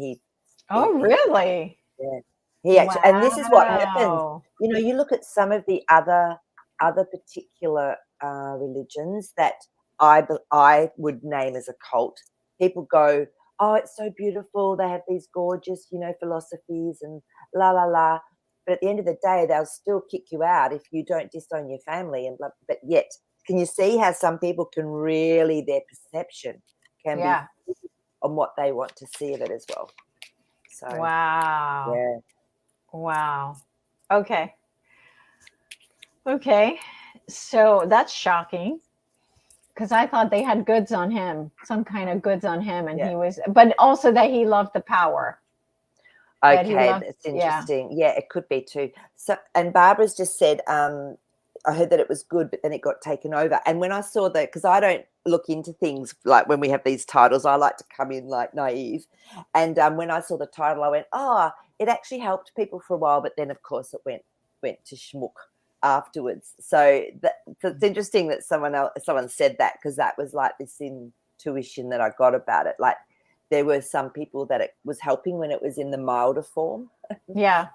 Oh, really? yeah, he actually, and this is what happens. Wow. You look at some of the other particular religions that I would name as a cult. People go, oh, it's so beautiful. They have these gorgeous, philosophies and la la la. But at the end of the day, they'll still kick you out if you don't disown your family and blah. But yet, can you see how some people can really, their perception can be Yeah. on what they want to see of it as well. So Wow. yeah. Wow. Okay. Okay. So that's shocking because I thought they had goods on him, some kind of goods on him, and Yeah. he was, but also that he loved the power. That he Okay, loved, that's yeah. interesting. Yeah, it could be too. So, and Barbara's just said, I heard that it was good, but then it got taken over. And when I saw that, because I don't look into things like when we have these titles, I like to come in like naive. And when I saw the title, I went, oh, it actually helped people for a while, but then of course it went to schmuck afterwards. So it's interesting that someone said that, because that was like this intuition that I got about it. Like, there were some people that it was helping when it was in the milder form. Yeah.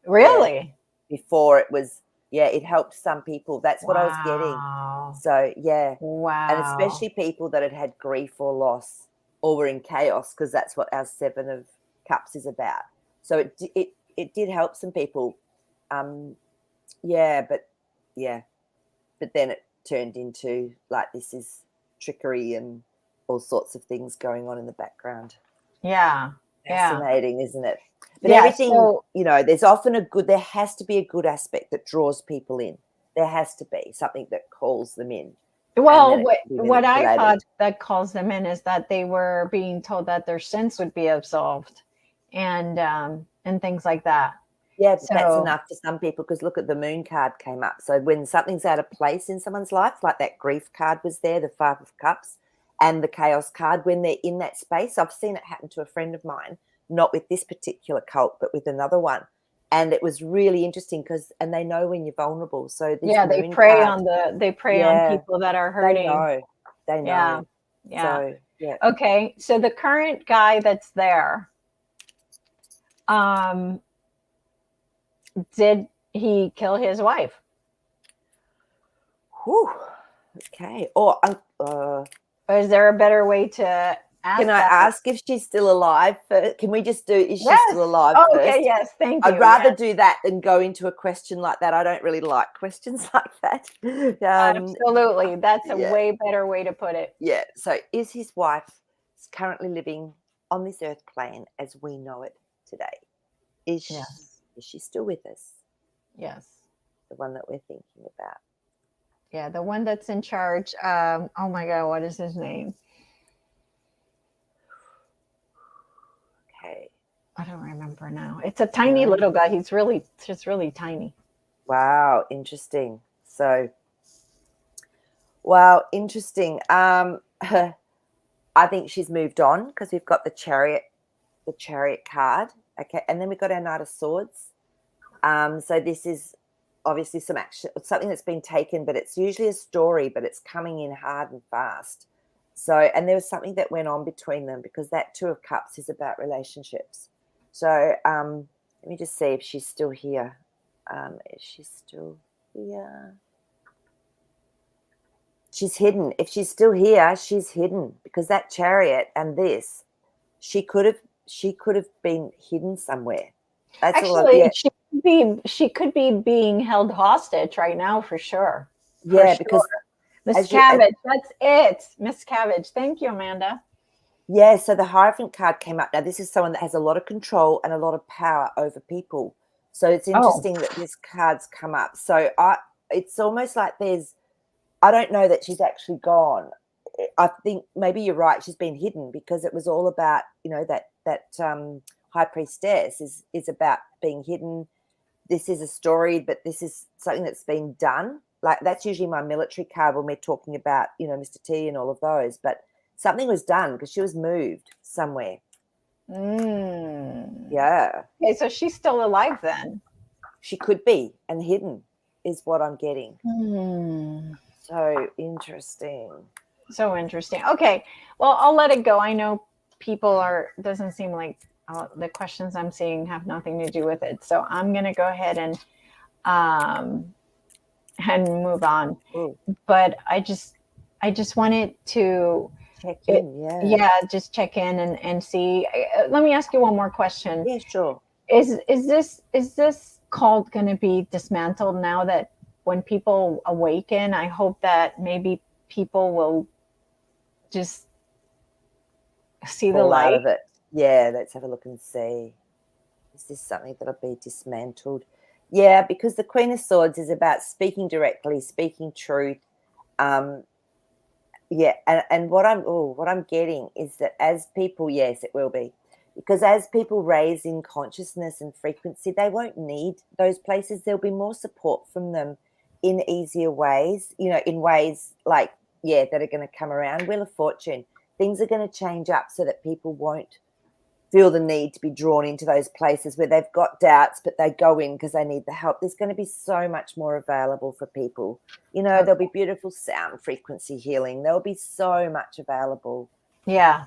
Really? Yeah, before it was, yeah, it helped some people. That's what I was getting. Wow. So, yeah. And Wow. especially people that had grief or loss or were in chaos, because that's what our Seven of Cups is about. So it did help some people. But then it turned into like, this is trickery and all sorts of things going on in the background. Yeah. Fascinating, isn't it? But Yeah. everything, So, there's often there has to be a good aspect that draws people in. There has to be something that calls them in. And then well, it what can be what I manipulated. thought that calls them in is that they were being told that their sins would be absolved, and things like that. Yeah, but that's So enough for some people, because look at the moon card came up. So when something's out of place in someone's life, like that grief card was there, the Five of Cups, and the chaos card, when they're in that space, I've seen it happen to a friend of mine, not with this particular cult, but with another one. And it was really interesting and they know when you're vulnerable. So this yeah, moon card, they prey on yeah, people that are they hurting. know. They Yeah. know. Yeah. So, yeah. Okay. So the current guy that's there, um, did he kill his wife? Whew. Okay. Or Or is there a better way to can ask I that? ask if she's still alive first? Can we just do, is she Yes. still alive Oh, okay. first? Yes. Thank I'd you. rather Yes. do that than go into a question like that. I don't really like questions like that. Absolutely. That's a Yeah, way better way to put it. yeah. So is his wife currently living on this earth plane as we know it today? Yes. Is she still with us? Yes. The one that we're thinking about. Yeah. The one that's in charge. Oh my God. What is his name? Okay. I don't remember now. It's a tiny little guy. He's just really tiny. Wow, interesting. So, wow, interesting. I think she's moved on, because we've got the chariot card. Okay, and then we've got our Knight of Swords. So this is obviously some action, something that's been taken, but it's usually a story, but it's coming in hard and fast. So, and there was something that went on between them, because that Two of Cups is about relationships. So, let me just see if she's still here. Is she still here? She's hidden. If she's still here, she's hidden, because that Chariot and this, she could have been hidden somewhere. That's all. Actually, Yeah, she could be being held hostage right now for sure. For yeah, sure. because Miss as you, Cabbage, that's it. Miss Cabbage. Thank you, Amanda. yeah. So the Hierophant card came up. Now this is someone that has a lot of control and a lot of power over people. So it's Oh, interesting that this card's come up. So it's almost like I don't know that she's actually gone. I think maybe you're right. She's been hidden, because it was all about, that High Priestess is about being hidden. This is a story, but this is something that's been done. Like, that's usually my military card when we're talking about, Mr. T and all of those. But something was done, because she was moved somewhere. Yeah. Okay, so she's still alive then. She could be, and hidden is what I'm getting. So interesting. So interesting. Okay, well, I'll let it go. I know doesn't seem like the questions I'm seeing have nothing to do with it. So I'm going to go ahead and move on. Ooh. But I just wanted to Check in, just check in and see. Let me ask you one more question. Yeah, sure. Is this cult going to be dismantled now that when people awaken? I hope that maybe people will just see the Fall light. out of it. Yeah, let's have a look and see. Is this something that'll be dismantled? Yeah, because the Queen of Swords is about speaking directly, speaking truth. Yeah, and what I'm getting is that as people, yes, it will be, because as people raise in consciousness and frequency, they won't need those places. There'll be more support from them in easier ways, in ways like, that are going to come around. Wheel of Fortune, things are going to change up so that people won't feel the need to be drawn into those places where they've got doubts, but they go in because they need the help. There's going to be so much more available for people. There'll be beautiful sound frequency healing. There'll be so much available. Yeah.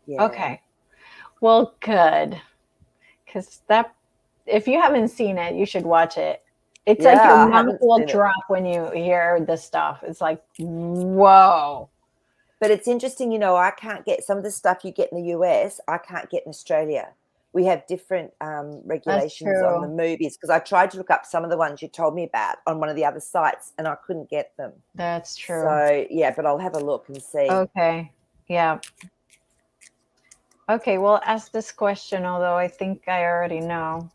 Yeah. Okay. Well, good. Because if you haven't seen it, you should watch it. It's like your mouth will drop when you hear the stuff. It's like, whoa. But it's interesting, I can't get some of the stuff you get in the US, I can't get in Australia. We have different regulations on the movies, because I tried to look up some of the ones you told me about on one of the other sites and I couldn't get them. That's true. So, yeah, but I'll have a look and see. Okay. Yeah. Okay, we'll ask this question, although I think I already know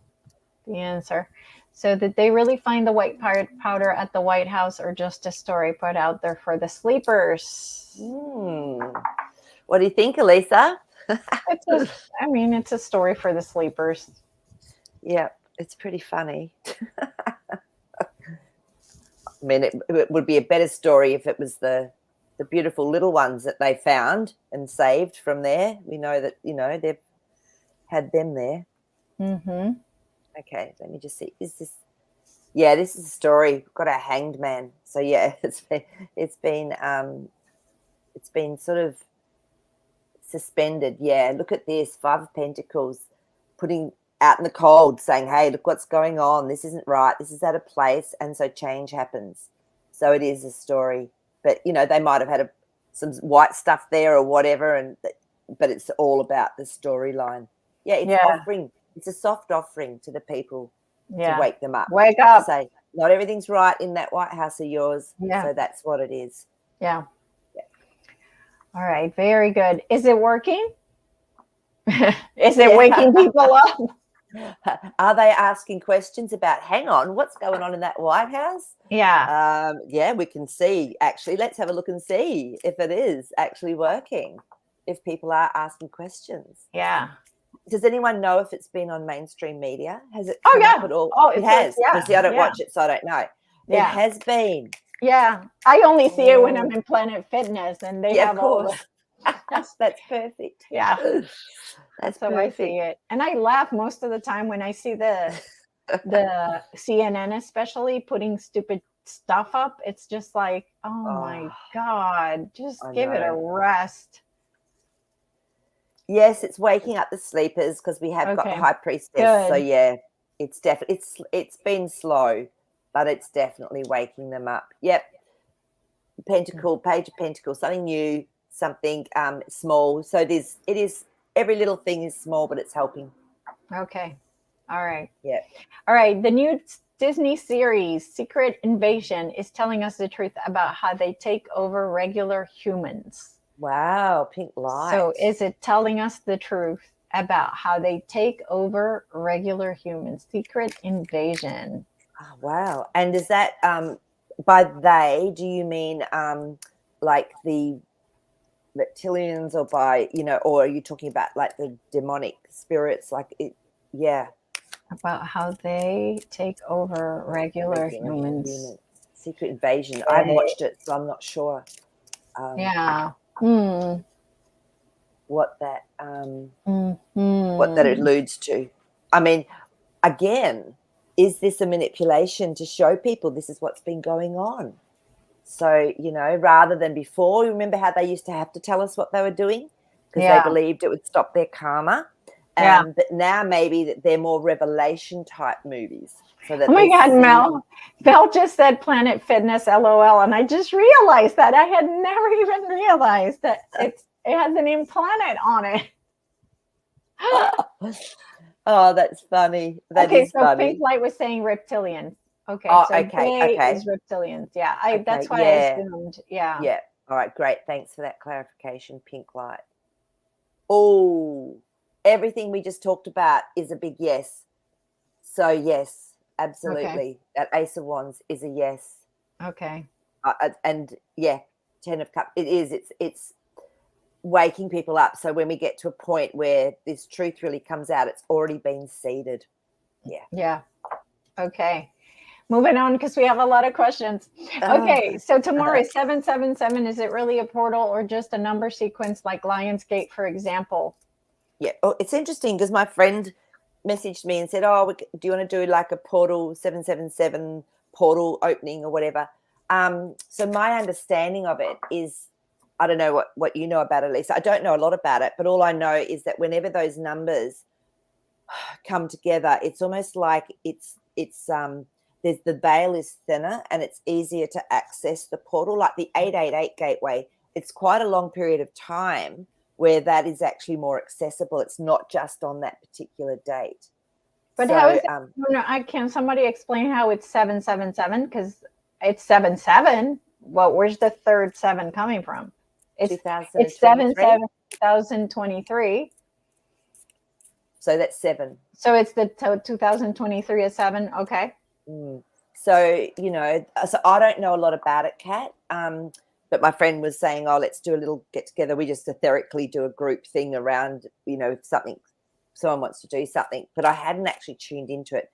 the answer. So, did they really find the white powder at the White House, or just a story put out there for the sleepers? What do you think, Elisa? It's a, I mean, it's a story for the sleepers. Yeah, it's pretty funny. I mean, it would be a better story if it was the beautiful little ones that they found and saved from there. We know that, they've had them there. Mm-hmm. Okay, let me just see. Is this? Yeah, this is a story. We've got a hanged man. So yeah, it's been sort of suspended. Yeah, look at this. 5 of Pentacles, putting out in the cold, saying, hey, look what's going on. This isn't right. This is out of place. And so change happens. So it is a story. But, they might have had some white stuff there or whatever. But it's all about the storyline. Yeah, it's offering. It's a soft offering to the people to wake them up. Wake up. To say, not everything's right in that White House of yours. Yeah. So that's what it is. Yeah. All right. Very good. Is it working? Is it waking people up? Are they asking questions about, hang on, what's going on in that White House? Yeah. Yeah, we can see. Actually, let's have a look and see if it is actually working, if people are asking questions. Yeah. Does anyone know if it's been on mainstream media? Has it Oh, come yeah. up at all? Oh, it has. Yeah. See, I don't watch it, so I don't know. Yeah. It has been. Yeah. I only see it when I'm in Planet Fitness and they have all the... That's perfect. Yeah. That's how perfect. I see it. And I laugh most of the time when I see the CNN especially putting stupid stuff up. It's just like, oh my God, just give it a rest. Yes, it's waking up the sleepers because we have got the High Priestess. Good. So yeah, it's definitely it's been slow, but it's definitely waking them up. Yep. Pentacle, Page of Pentacles, something new, something small. So it is every little thing is small, but it's helping. Okay. All right. Yeah. All right. The new Disney series, Secret Invasion, is telling us the truth about how they take over regular humans. Wow, pink light. So is it telling us the truth about how they take over regular humans? Secret Invasion. Oh, wow. And is that by they, do you mean like the reptilians, or by, or are you talking about like the demonic spirits, like it? Yeah. About how they take over regular humans. Secret Invasion. I haven't watched it, so I'm not sure. Yeah. What that what that alludes to. I mean, again, is this a manipulation to show people this is what's been going on? So, rather than before, remember how they used to have to tell us what they were doing because they believed it would stop their karma. But now maybe that they're more revelation type movies. So that oh my God, Mel just said Planet Fitness, LOL, and I just realized that I had never even realized that it has the name Planet on it. Oh, that's funny. That is so funny. Pink Light was saying reptilians. Okay, so okay. Is reptilians. Yeah, that's what I assumed. Yeah. Yeah. All right, great. Thanks for that clarification, Pink Light. Oh, everything we just talked about is a big yes. So yes, absolutely. Okay. That Ace of Wands is a yes. Okay. And yeah, 10 of Cups. It is. It's waking people up. So when we get to a point where this truth really comes out, it's already been seeded. Yeah. Yeah. Okay. Moving on, because we have a lot of questions. Okay, so tomorrow is 777. Is it really a portal or just a number sequence like Lionsgate, for example? Yeah. Oh, it's interesting because my friend messaged me and said, oh, do you want to do like a portal 777 portal opening or whatever? So my understanding of it is, I don't know what you know about it, Lisa. I don't know a lot about it, but all I know is that whenever those numbers come together, it's almost like it's there's the veil is thinner and it's easier to access the portal. Like the 888 gateway, it's quite a long period of time where that is actually more accessible. It's not just on that particular date. But so, how is it? Can somebody explain how it's 777? Because it's 77. Well, where's the third 7 coming from? It's 2023. So that's 7. So it's the 2023 is 7. Okay. So, so I don't know a lot about it, Kat. But my friend was saying, oh, let's do a little get together. We just etherically do a group thing around, something, someone wants to do something. But I hadn't actually tuned into it.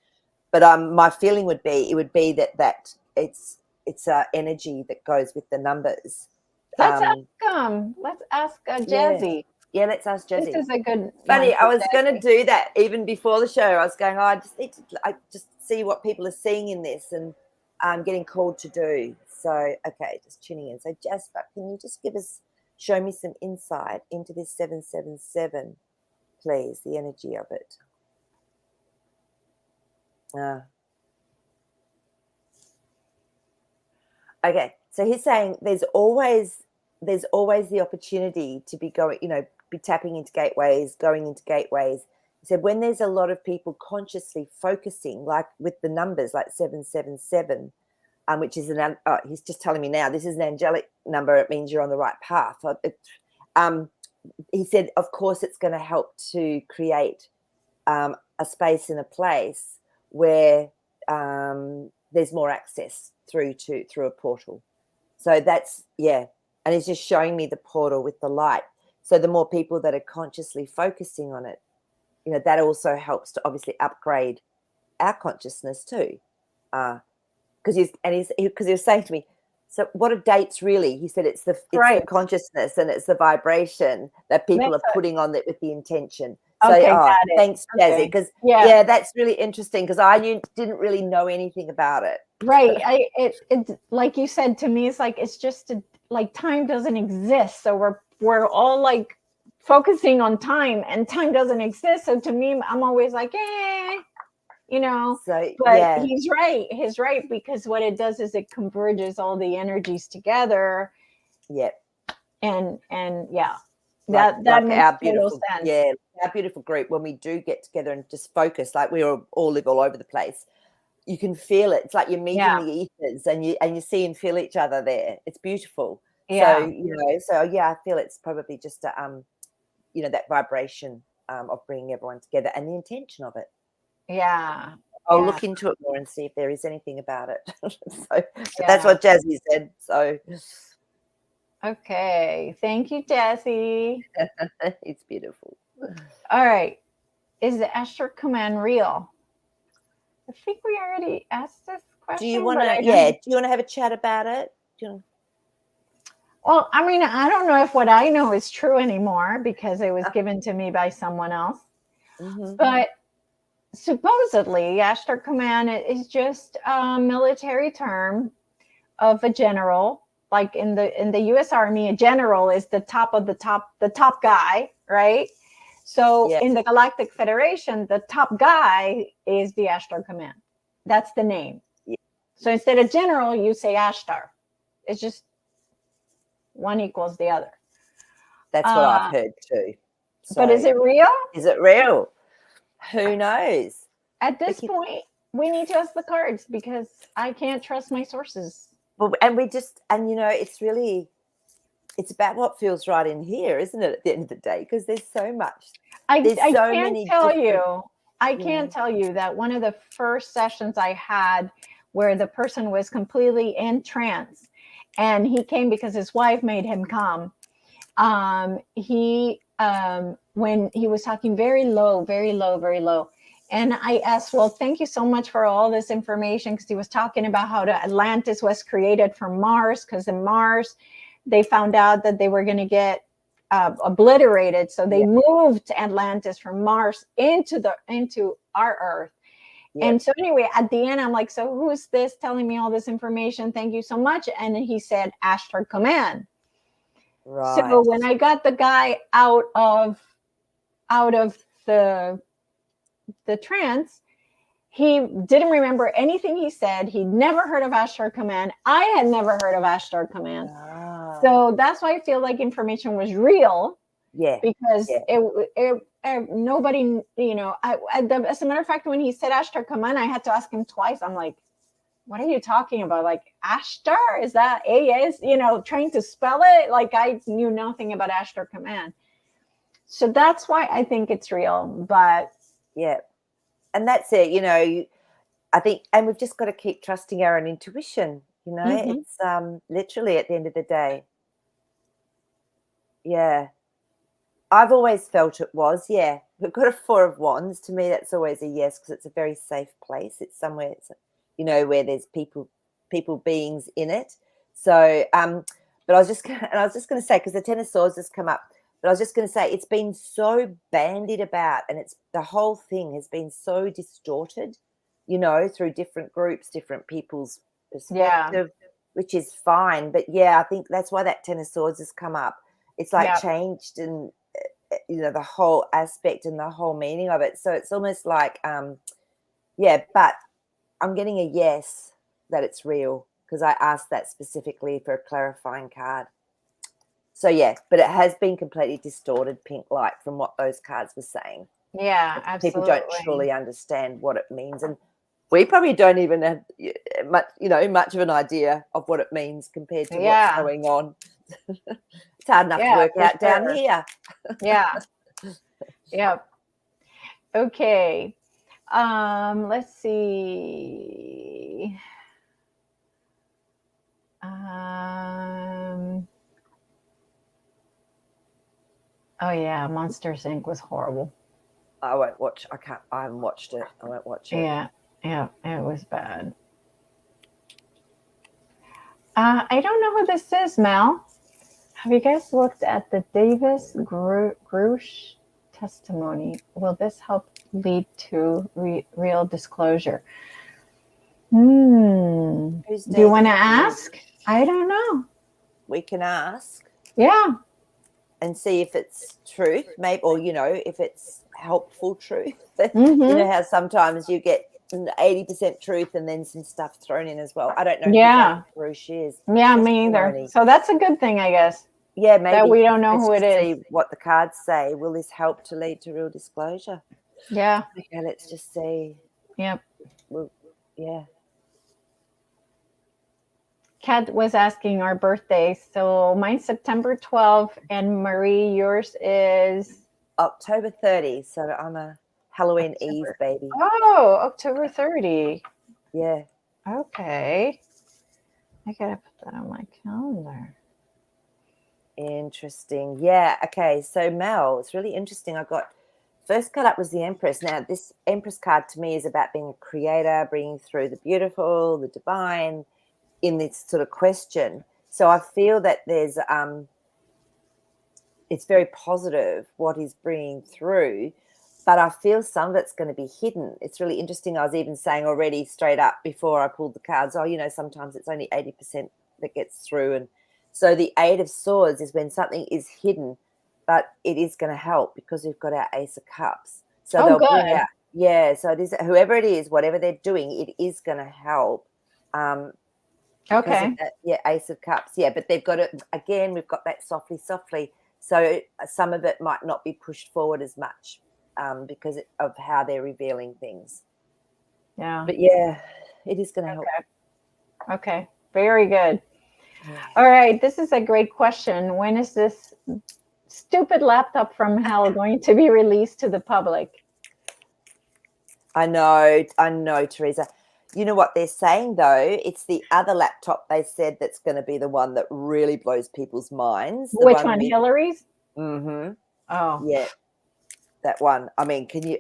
But my feeling would be, that it's energy that goes with the numbers. Let's ask Jazzy. Yeah, let's ask Jazzy. This is a good Funny, one I was going to do that even before the show. I was going, I just need to just see what people are seeing in this, and I'm getting called to do. So, okay, just tuning in. So, Jasper, can you just show me some insight into this 777, please, the energy of it? Okay, so he's saying there's always the opportunity to be going, be tapping into gateways, going into gateways. He said when there's a lot of people consciously focusing, like with the numbers, like 777, which is he's just telling me now, this is an angelic number. It means you're on the right path. He said, of course, it's going to help to create a space and a place where there's more access through a portal. So that's, yeah. And he's just showing me the portal with the light. So the more people that are consciously focusing on it, that also helps to obviously upgrade our consciousness too. Because he was saying to me, so what are dates really? He said it's the consciousness and it's the vibration that people are putting on it with the intention. So, thanks, Jazzy, because that's really interesting because I didn't really know anything about it. Right. It's like you said to me, it's like it's just like time doesn't exist. So we're all like focusing on time, and time doesn't exist. So to me, I'm always like, So, but he's right. He's right, because what it does is it converges all the energies together. Yep. And that makes total sense. Yeah, our beautiful group, when we do get together and just focus, like we all live all over the place, you can feel it. It's like you're meeting the ethers, and you see and feel each other there. It's beautiful. Yeah. So I feel it's probably just that vibration of bringing everyone together and the intention of it. Yeah. I'll look into it more and see if there is anything about it. But that's what Jazzy said. So. Okay. Thank you, Jazzy. It's beautiful. All right. Is the Ashtar Command real? I think we already asked this question. Do you want to? Yeah. Do you want to have a chat about it? Well, I mean, I don't know if what I know is true anymore because it was given to me by someone else. Mm-hmm. But supposedly, Ashtar Command is just a military term of a general. Like in the U.S. Army, a general is the top guy, right? So in the Galactic Federation, the top guy is the Ashtar Command. That's the name. Yeah. So instead of general, you say Ashtar. It's just one equals the other. That's what I've heard too. So, but is it real? Is it real? Who knows? At this point, we need to ask the cards because I can't trust my sources. And it's about what feels right in here, isn't it, at the end of the day? Because there's so much. I can't tell you that one of the first sessions I had where the person was completely in trance, and he came because his wife made him come. When he was talking very low, and I asked, well, thank you so much for all this information, because he was talking about how Atlantis was created from Mars, because in Mars, they found out that they were going to get obliterated. So they moved Atlantis from Mars into our Earth. Yeah. And so anyway, at the end, I'm like, so who's this telling me all this information? Thank you so much. And he said, Ashtar Command. Right. So when I got the guy out of the trance, he didn't remember anything he said. He'd never heard of Ashtar Command. I had never heard of Ashtar Command. So that's why I feel like information was real. Yeah. Because nobody, as a matter of fact, when he said Ashtar Command, I had to ask him twice. I'm like, what are you talking about? Like, Ashtar? Is that A-S? Trying to spell it? Like, I knew nothing about Ashtar Command. So that's why I think it's real. But Yeah. And that's it, I think, and we've just got to keep trusting our own intuition, Mm-hmm. it's literally at the end of the day. Yeah. I've always felt it was, yeah. We've got a Four of Wands. To me, that's always a yes, because it's a very safe place. It's somewhere, where there's people beings in it. So, but I was just gonna say, because the Ten of Swords has come up, but I was just gonna say it's been so bandied about, and it's the whole thing has been so distorted, through different groups, different people's Yeah. perspective, which is fine. But yeah, I think that's why that Ten of Swords has come up. It's like Yeah. changed, and the whole aspect and the whole meaning of it. So it's almost like yeah, but I'm getting a yes that it's real, because I asked that specifically for a clarifying card. So yeah, but it has been completely distorted, pink light, from what those cards were saying. Yeah, People don't absolutely. truly understand what it means, and we probably don't even have much of an idea of what it means compared to what's Yeah. going on. It's hard enough to Yeah, work for out down sure. here. Yeah. Yeah. Okay. Let's see. Um, oh yeah, Monsters Inc. was horrible. I won't watch. I can't. I haven't watched it. I won't watch it. Yeah, yeah, it was bad. I don't know who this is, Mel. Have you guys looked at the Davis Grush testimony? Will this help lead to real disclosure? Who's Do you want to David? ask? I don't know. We can ask Yeah. and see if it's truth, maybe, or if it's helpful truth. Mm-hmm. How sometimes you get 80% truth and then some stuff thrown in as well. I don't know who Yeah. David Bruce is. Yeah, me either. Testimony. So that's a good thing, I guess, Yeah, that maybe we don't know let's who it just is. see what the cards say. Will this help to lead to real disclosure? Yeah. Okay, let's just see. Yep. Well, yeah. Kat was asking our birthdays. So mine's September 12th, and Maree, yours is October 30. So I'm a Halloween Eve October. baby. Oh, October 30. Yeah. Okay. I gotta put that on my calendar. Interesting. Yeah. Okay. So Mel, it's really interesting. I got first card up was the Empress. Now, this Empress card to me is about being a creator, bringing through the beautiful, the divine in this sort of question. So I feel that there's it's very positive what he's bringing through, but I feel some of it's going to be hidden. It's really interesting. I was even saying already straight up before I pulled the cards, sometimes it's only 80% that gets through. And so the Eight of Swords is when something is hidden, but it is going to help because we've got our Ace of Cups. So Oh, they'll bring good. out, yeah, so it is, whoever it is, whatever they're doing, it is going to help. Because of Okay. that, yeah, Ace of Cups, yeah, but they've got it again. We've got that softly, so some of it might not be pushed forward as much because of how they're revealing things. Yeah. But yeah, it is going to help. Okay. Very good. Yeah. All right. This is a great question. When is this stupid laptop from hell going to be released to the public? I know, Teresa. You know what they're saying though? It's the other laptop they said that's going to be the one that really blows people's minds. The Which one one? with, Hillary's? mm-hmm, Oh, yeah, that one. I mean, can you?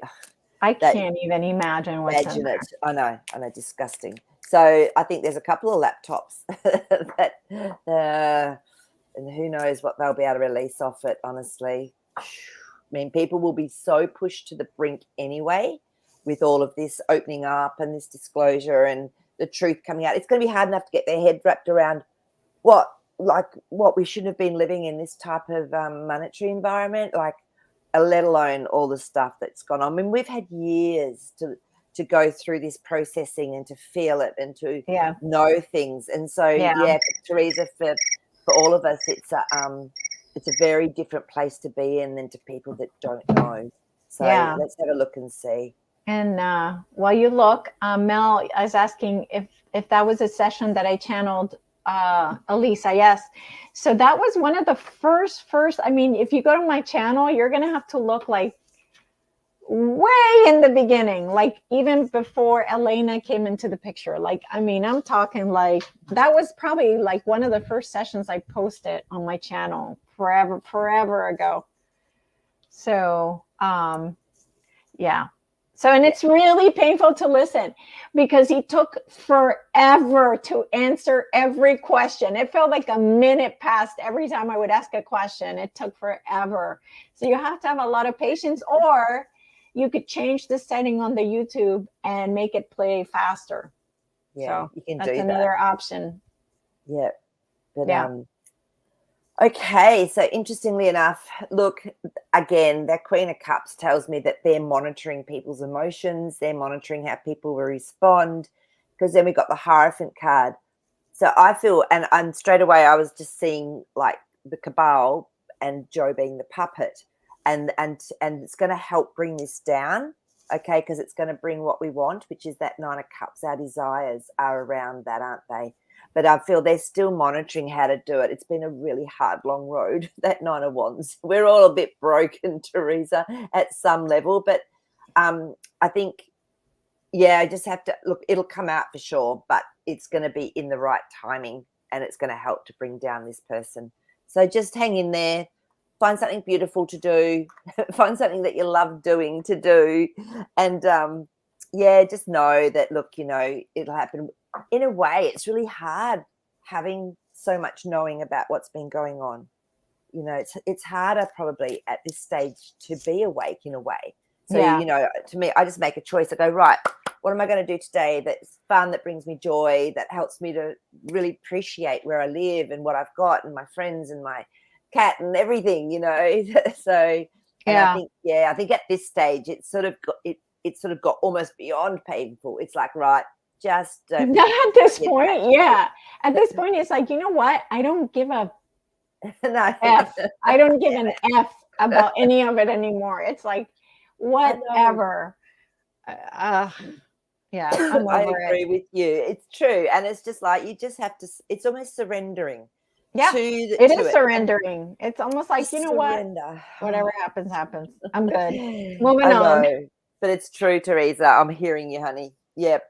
I That can't even imagine what's in imagine it. there. I know, disgusting. So I think there's a couple of laptops that, and who knows what they'll be able to release off it. Honestly, I mean, people will be so pushed to the brink anyway, with all of this opening up and this disclosure and the truth coming out. It's going to be hard enough to get their head wrapped around what we shouldn't have been living in this type of monetary environment, let alone all the stuff that's gone on. I mean, we've had years to go through this processing and to feel it and to Yeah. know things. And so, Yeah. yeah, Teresa, for all of us, it's a very different place to be in than to people that don't know. So Yeah. let's have a look and see. And while you look, Mel is asking if that was a session that I channeled Elisa. Yes. So that was one of the first. I mean, if you go to my channel, you're gonna have to look like way in the beginning, like even before Elena came into the picture. Like, I mean, I'm talking like that was probably like one of the first sessions I posted on my channel forever ago. So, yeah. So, and it's really painful to listen because he took forever to answer every question. It felt like a minute passed every time I would ask a question. It took forever. So you have to have a lot of patience, or you could change the setting on the YouTube and make it play faster. Yeah, So you can that's do another that. option. Yeah. But Yeah. okay, so interestingly enough, look, again, that Queen of Cups tells me that they're monitoring people's emotions, they're monitoring how people will respond, because then we got the Hierophant card. So I feel, and straight away I was just seeing like the cabal and Joe being the puppet, and it's going to help bring this down, okay, because it's going to bring what we want, which is that Nine of Cups. Our desires are around that, aren't they? But I feel they're still monitoring how to do it. It's been a really hard, long road, that Nine of Wands. We're all a bit broken, Teresa, at some level. But I think, yeah, I just have to, look, it'll come out for sure, but it's going to be in the right timing and it's going to help to bring down this person. So just hang in there. Find something beautiful to do. Find something that you love doing to do. And, yeah, just know that, look, it'll happen. In a way, it's really hard having so much knowing about what's been going on. It's harder probably at this stage to be awake in a way. So, to me, I just make a choice. I go, right, what am I going to do today that's fun, that brings me joy, that helps me to really appreciate where I live and what I've got and my friends and my cat and everything, So, and Yeah. I think at this stage, it's sort of got almost beyond painful. It's like, right, just don't. Not at this point. Yeah. At this point, it's like, you know what? I don't give a No. F. I don't give an F about any of it anymore. It's like, whatever. Yeah, I'm I over agree it. with you. It's true. And it's just like, you just have to, it's almost surrendering Yeah, to it is it. surrendering. It's almost like, you Just know what? surrender. Whatever happens, happens. I'm good. Moving I on. know. But it's true, Teresa. I'm hearing you, honey. Yep.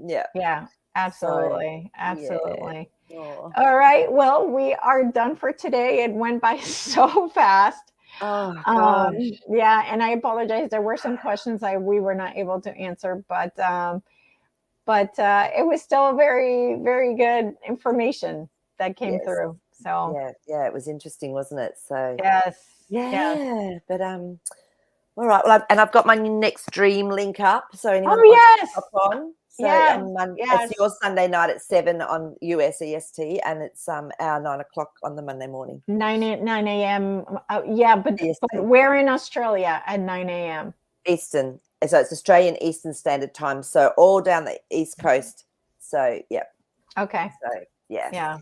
Yeah. Yeah, So, absolutely. yeah. Absolutely. Oh, All right. Well, we are done for today. It went by so fast. gosh. Yeah, and I apologize. There were some questions we were not able to answer, but it was still very, very good information that came Yes. through. So Yeah. It was interesting, wasn't it? So, yes, yes. yeah. But, all right. Well, I've got my next dream link up. So anyone Oh that wants to yes, hop on. So yes, it's yes. your Sunday night at 7 on US EST, and it's our 9 o'clock on the Monday morning. 9 a.m. Yeah, but EST. we're in Australia at 9 a.m. Eastern. So it's Australian Eastern Standard Time. So all down the East Coast. So yeah. Okay. So yeah. Yeah.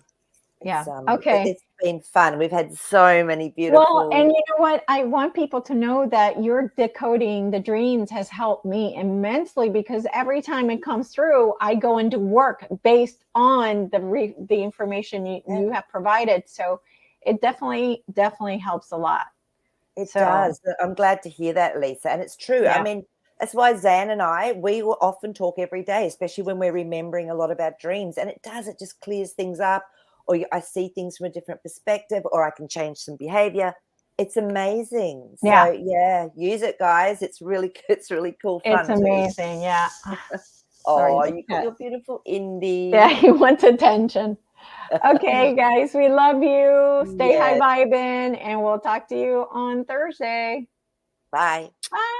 Yeah. But Okay. it's been fun. We've had so many Well, beautiful. and you know what? I want people to know that your decoding the dreams has helped me immensely, because every time it comes through, I go into work based on the information you have provided. So it definitely helps a lot. It So, does. I'm glad to hear that, Lisa. And it's true. I yeah. mean, that's why Zan and we will often talk every day, especially when we're remembering a lot of our dreams. And it just clears things up, or I see things from a different perspective, or I can change some behavior. It's amazing. Yeah. So yeah, use it, guys. It's really cool fun. It's amazing. Yeah. Oh, you got your beautiful Indy. Yeah, he wants attention. Okay, guys, we love you. Stay high Yes. vibing, and we'll talk to you on Thursday. Bye. Bye.